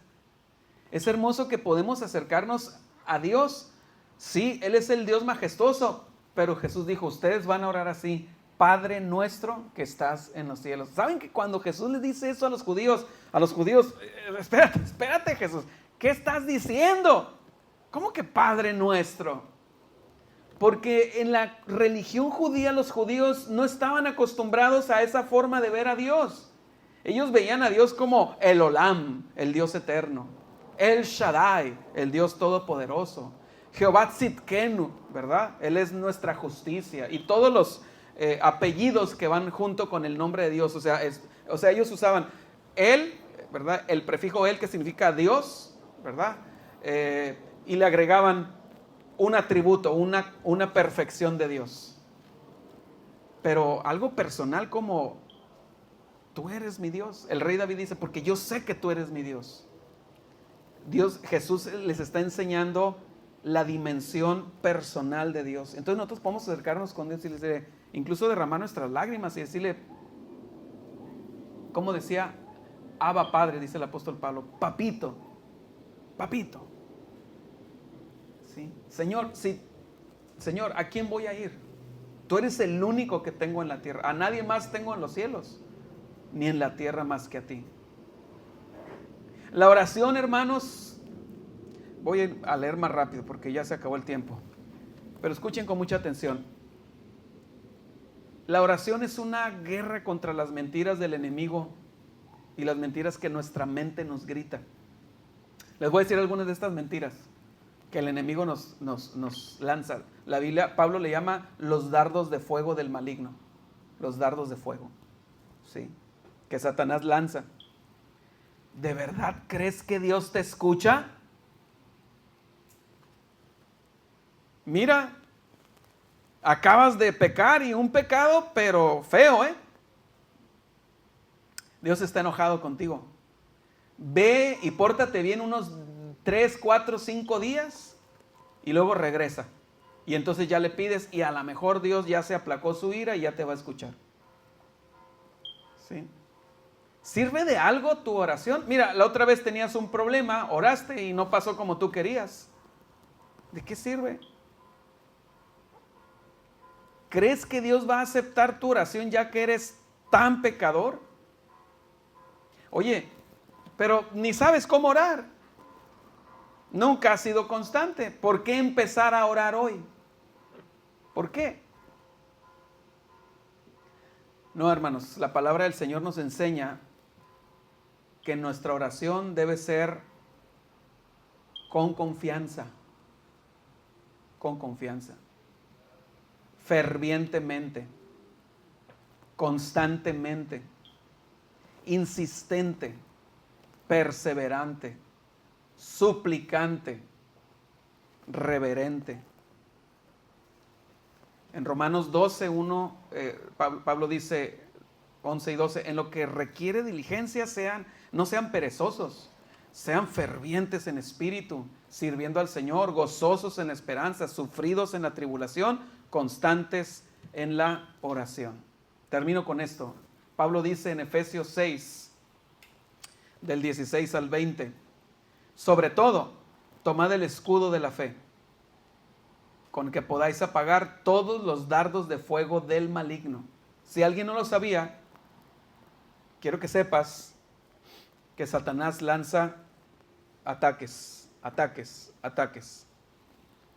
Speaker 1: Es hermoso que podemos acercarnos a Dios. Sí, Él es el Dios majestuoso, pero Jesús dijo, ustedes van a orar así, Padre nuestro que estás en los cielos. ¿Saben que cuando Jesús les dice eso a los judíos, espérate Jesús, ¿qué estás diciendo? ¿Cómo que Padre nuestro? Porque en la religión judía los judíos no estaban acostumbrados a esa forma de ver a Dios. Ellos veían a Dios como el Olam, el Dios eterno, el Shaddai, el Dios todopoderoso, Jehová Tzidkenu, ¿verdad? Él es nuestra justicia y todos los apellidos que van junto con el nombre de Dios. O sea, ellos usaban él, ¿verdad? El prefijo él que significa Dios, ¿verdad? Y le agregaban un atributo, una perfección de Dios. Pero algo personal como tú eres mi Dios. El rey David dice, porque yo sé que tú eres mi Dios. Jesús les está enseñando la dimensión personal de Dios. Entonces nosotros podemos acercarnos con Dios y decirle, incluso derramar nuestras lágrimas y decirle, como decía Abba Padre, dice el apóstol Pablo, papito, papito. ¿Sí? Señor, ¿a quién voy a ir? Tú eres el único que tengo en la tierra. A nadie más tengo en los cielos, ni en la tierra más que a ti. La oración, hermanos, voy a leer más rápido porque ya se acabó el tiempo. Pero escuchen con mucha atención. La oración es una guerra contra las mentiras del enemigo y las mentiras que nuestra mente nos grita. Les voy a decir algunas de estas mentiras que el enemigo nos lanza. La Biblia, Pablo le llama los dardos de fuego del maligno. Los dardos de fuego, ¿sí? Que Satanás lanza. ¿De verdad crees que Dios te escucha? Mira, acabas de pecar y un pecado, pero feo, ¿eh? Dios está enojado contigo. Ve y pórtate bien unos 3, 4, 5 días y luego regresa. Y entonces ya le pides y a lo mejor Dios ya se aplacó su ira y ya te va a escuchar. ¿Sí? ¿Sirve de algo tu oración? Mira, la otra vez tenías un problema, oraste y no pasó como tú querías. ¿De qué sirve? ¿Crees que Dios va a aceptar tu oración ya que eres tan pecador? Oye, pero ni sabes cómo orar. Nunca has sido constante. ¿Por qué empezar a orar hoy? ¿Por qué? No, hermanos, la palabra del Señor nos enseña que nuestra oración debe ser con confianza, fervientemente, constantemente, insistente, perseverante, suplicante, reverente. En Romanos 12, 1, Pablo dice, 11 y 12, en lo que requiere diligencia no sean perezosos, sean fervientes en espíritu, sirviendo al Señor, gozosos en la esperanza, sufridos en la tribulación, constantes en la oración. Termino con esto. Pablo dice en Efesios 6, del 16 al 20, sobre todo, tomad el escudo de la fe, con que podáis apagar todos los dardos de fuego del maligno. Si alguien no lo sabía, quiero que sepas que Satanás lanza ataques.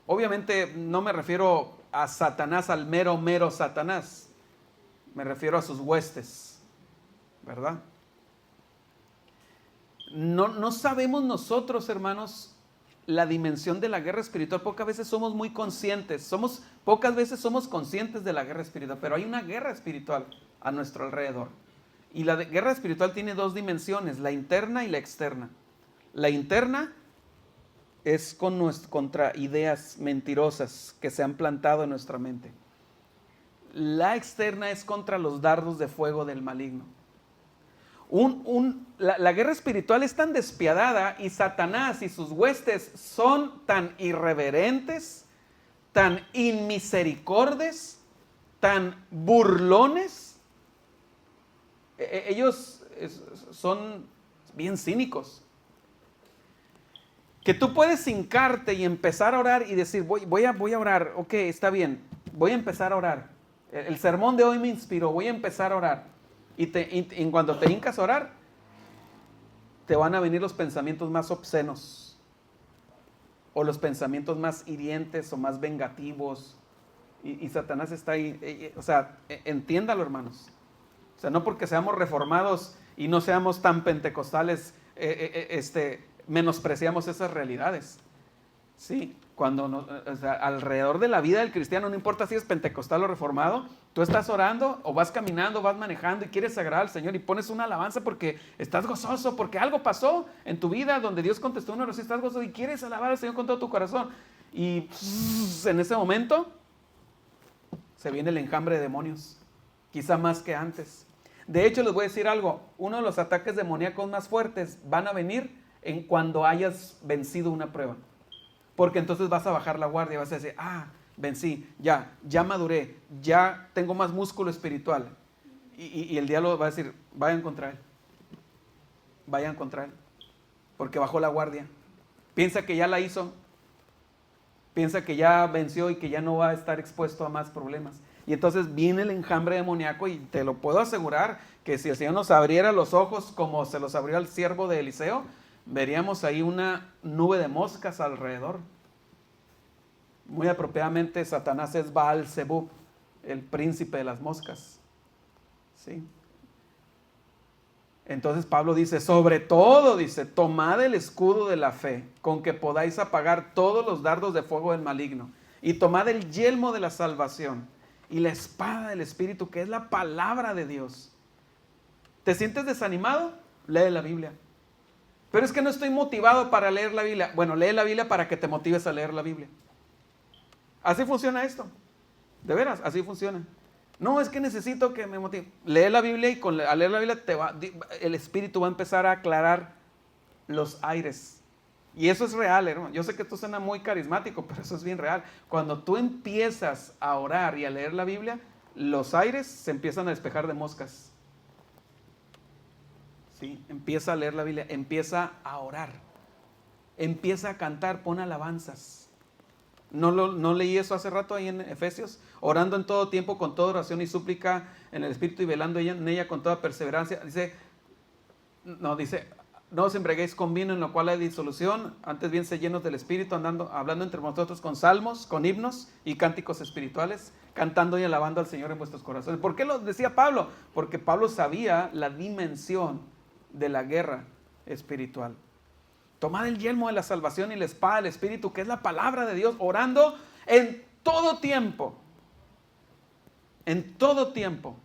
Speaker 1: Obviamente no me refiero a Satanás, al mero Satanás. Me refiero a sus huestes, ¿verdad? No sabemos nosotros, hermanos, la dimensión de la guerra espiritual. Pocas veces somos muy conscientes. Pocas veces somos conscientes de la guerra espiritual, pero hay una guerra espiritual a nuestro alrededor. Y la guerra espiritual tiene dos dimensiones, la interna y la externa. La interna es contra ideas mentirosas que se han plantado en nuestra mente. La externa es contra los dardos de fuego del maligno. La guerra espiritual es tan despiadada y Satanás y sus huestes son tan irreverentes, tan inmisericordes, tan burlones. Ellos son bien cínicos. Que tú puedes hincarte y empezar a orar y decir, voy a orar, ok, está bien, voy a empezar a orar. El sermón de hoy me inspiró, voy a empezar a orar. Y cuando te hincas a orar, te van a venir los pensamientos más obscenos, o los pensamientos más hirientes o más vengativos. Y Satanás está ahí. O sea, entiéndalo, hermanos. O sea, no porque seamos reformados y no seamos tan pentecostales, menospreciamos esas realidades. Sí, alrededor de la vida del cristiano, no importa si es pentecostal o reformado, tú estás orando o vas caminando, vas manejando y quieres agradar al Señor y pones una alabanza porque estás gozoso, porque algo pasó en tu vida donde Dios contestó una oración, estás gozoso y quieres alabar al Señor con todo tu corazón. Y en ese momento se viene el enjambre de demonios, quizá más que antes. De hecho, les voy a decir algo, uno de los ataques demoníacos más fuertes van a venir en cuando hayas vencido una prueba. Porque entonces vas a bajar la guardia, vas a decir, vencí, ya maduré, ya tengo más músculo espiritual. Y el diablo va a decir, vayan contra él, porque bajó la guardia. Piensa que ya la hizo, piensa que ya venció y que ya no va a estar expuesto a más problemas. Y entonces viene el enjambre demoníaco y te lo puedo asegurar que si el Señor nos abriera los ojos como se los abrió al siervo de Eliseo, veríamos ahí una nube de moscas alrededor. Muy apropiadamente, Satanás es Baal-Zebub, el príncipe de las moscas. ¿Sí? Entonces Pablo dice, sobre todo, dice, tomad el escudo de la fe, con que podáis apagar todos los dardos de fuego del maligno, y tomad el yelmo de la salvación, y la espada del Espíritu, que es la palabra de Dios. ¿Te sientes desanimado? Lee la Biblia. Pero es que no estoy motivado para leer la Biblia. Bueno, lee la Biblia para que te motives a leer la Biblia. Así funciona esto. De veras, así funciona. No, es que necesito que me motive. Lee la Biblia y al leer la Biblia el Espíritu va a empezar a aclarar los aires. Y eso es real, hermano. Yo sé que esto suena muy carismático, pero eso es bien real. Cuando tú empiezas a orar y a leer la Biblia, los aires se empiezan a despejar de moscas. ¿Sí? Empieza a leer la Biblia, empieza a orar, empieza a cantar, pon alabanzas. ¿No leí eso hace rato ahí en Efesios? Orando en todo tiempo con toda oración y súplica en el Espíritu y velando en ella con toda perseverancia. Dice, no os embriaguéis con vino en lo cual hay disolución, antes bien se llenos del Espíritu, hablando entre vosotros con salmos, con himnos y cánticos espirituales, cantando y alabando al Señor en vuestros corazones. ¿Por qué lo decía Pablo? Porque Pablo sabía la dimensión de la guerra espiritual. Tomad el yelmo de la salvación y la espada del Espíritu, que es la palabra de Dios, orando en todo tiempo. En todo tiempo.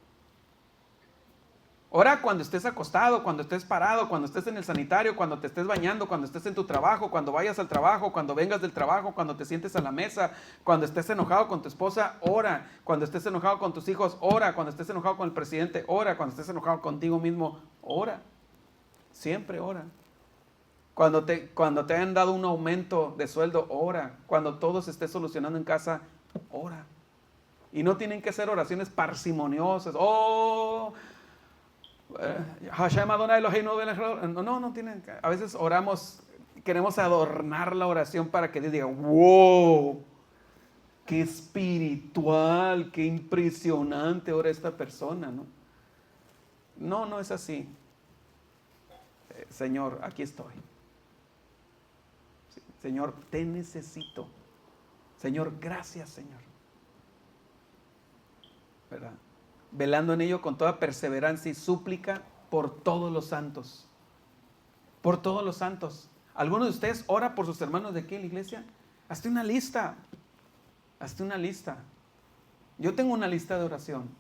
Speaker 1: Ora cuando estés acostado, cuando estés parado, cuando estés en el sanitario, cuando te estés bañando, cuando estés en tu trabajo, cuando vayas al trabajo, cuando vengas del trabajo, cuando te sientes a la mesa, cuando estés enojado con tu esposa, ora. Cuando estés enojado con tus hijos, ora. Cuando estés enojado con el presidente, ora. Cuando estés enojado contigo mismo, ora. Siempre ora. Cuando te hayan dado un aumento de sueldo, ora. Cuando todo se esté solucionando en casa, ora. Y no tienen que ser oraciones parsimoniosas. Hashem Adonai Eloheinu no tienen. A veces oramos, queremos adornar la oración para que Dios diga, wow, qué espiritual, qué impresionante ora esta persona, ¿no? No es así. Señor, aquí estoy. Señor, te necesito. Señor, gracias, Señor. ¿Verdad? Velando en ello con toda perseverancia y súplica por todos los santos. Por todos los santos. ¿Alguno de ustedes ora por sus hermanos de aquí en la iglesia? Hazte una lista. Hazte una lista. Yo tengo una lista de oración.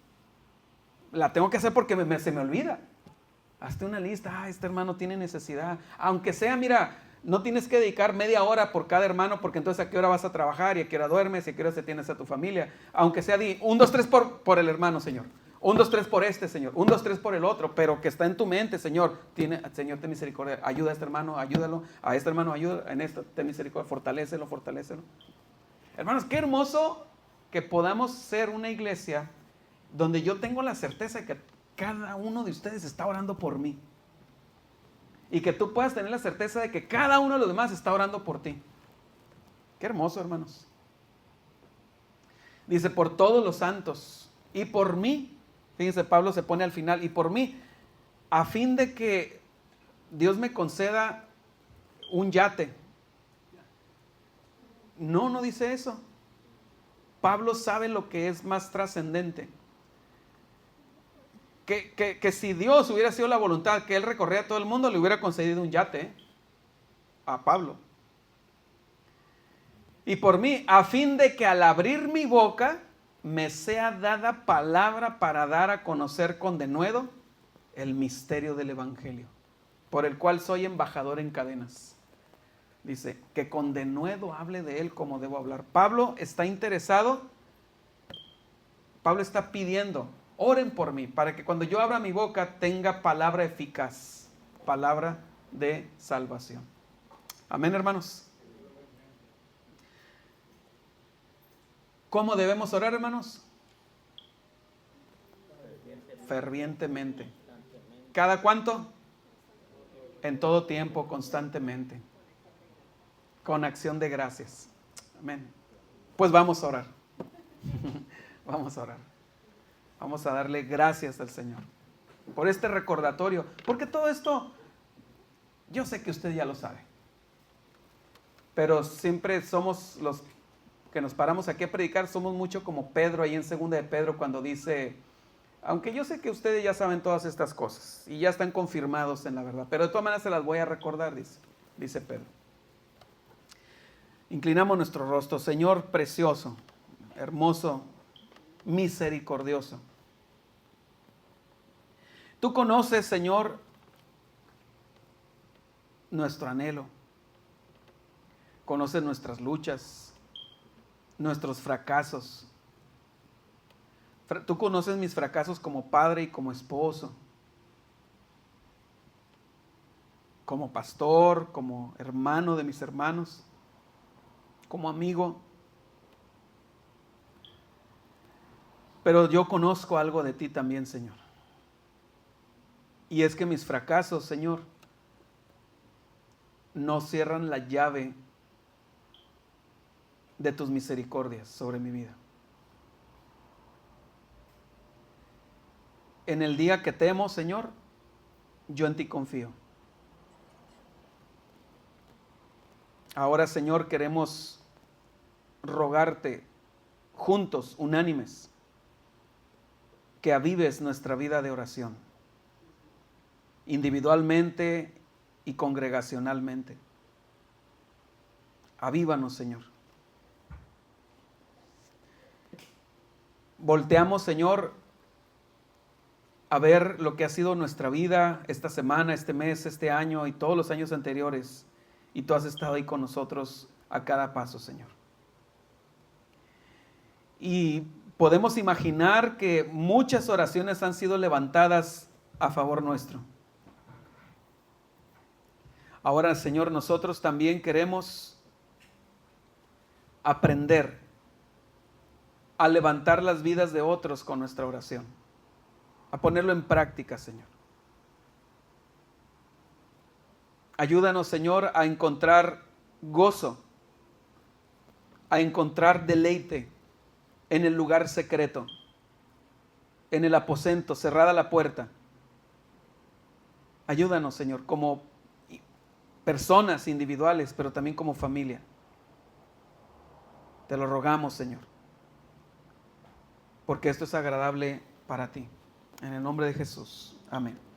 Speaker 1: La tengo que hacer porque se me olvida. Hazte una lista. Este hermano tiene necesidad. Aunque sea, mira, no tienes que dedicar media hora por cada hermano, porque entonces a qué hora vas a trabajar y a qué hora duermes y a qué hora se tienes a tu familia. Aunque sea, di 1, 2, 3 por el hermano, Señor. 1, 2, 3 por este, Señor. 1, 2, 3 por el otro, pero que está en tu mente, Señor. Señor, ten misericordia. Ayuda a este hermano, ayúdalo. A este hermano, ayuda. En esto, ten misericordia. Fortalécelo. Hermanos, qué hermoso que podamos ser una iglesia donde yo tengo la certeza de que cada uno de ustedes está orando por mí. Y que tú puedas tener la certeza de que cada uno de los demás está orando por ti. Qué hermoso, hermanos. Dice, por todos los santos y por mí. Fíjense, Pablo se pone al final, y por mí, a fin de que Dios me conceda un yate. No dice eso. Pablo sabe lo que es más trascendente. Que si Dios hubiera sido la voluntad que él recorriera todo el mundo, le hubiera concedido un yate a Pablo. Y por mí, a fin de que al abrir mi boca me sea dada palabra para dar a conocer con denuedo el misterio del evangelio, por el cual soy embajador en cadenas. Dice, que con denuedo hable de él como debo hablar. Pablo está interesado, Pablo está pidiendo, oren por mí, para que cuando yo abra mi boca tenga palabra eficaz, palabra de salvación. Amén, hermanos. ¿Cómo debemos orar, hermanos? Fervientemente. ¿Cada cuánto? En todo tiempo, constantemente. Con acción de gracias. Amén. Pues vamos a orar. Vamos a orar. Vamos a darle gracias al Señor por este recordatorio. Porque todo esto, yo sé que usted ya lo sabe. Pero siempre somos los que nos paramos aquí a predicar, somos mucho como Pedro ahí en 2 de Pedro cuando dice, aunque yo sé que ustedes ya saben todas estas cosas y ya están confirmados en la verdad, pero de todas maneras se las voy a recordar, dice Pedro. Inclinamos nuestro rostro. Señor precioso, hermoso, misericordioso. Tú conoces, Señor, nuestro anhelo. Conoces nuestras luchas, nuestros fracasos. Tú conoces mis fracasos como padre y como esposo, como pastor, como hermano de mis hermanos, como amigo. Pero yo conozco algo de ti también, Señor. Y es que mis fracasos, Señor, no cierran la llave de tus misericordias sobre mi vida. En el día que temo, Señor, yo en ti confío. Ahora, Señor, queremos rogarte juntos, unánimes, que avives nuestra vida de oración, individualmente y congregacionalmente. Avívanos, Señor. Volteamos, Señor, a ver lo que ha sido nuestra vida esta semana, este mes, este año y todos los años anteriores. Y tú has estado ahí con nosotros a cada paso, Señor. Y podemos imaginar que muchas oraciones han sido levantadas a favor nuestro. Ahora, Señor, nosotros también queremos aprender a levantar las vidas de otros con nuestra oración, a ponerlo en práctica, Señor. Ayúdanos, Señor, a encontrar gozo, a encontrar deleite en el lugar secreto, en el aposento, cerrada la puerta. Ayúdanos, Señor, como personas individuales, pero también como familia. Te lo rogamos, Señor, porque esto es agradable para ti. En el nombre de Jesús. Amén.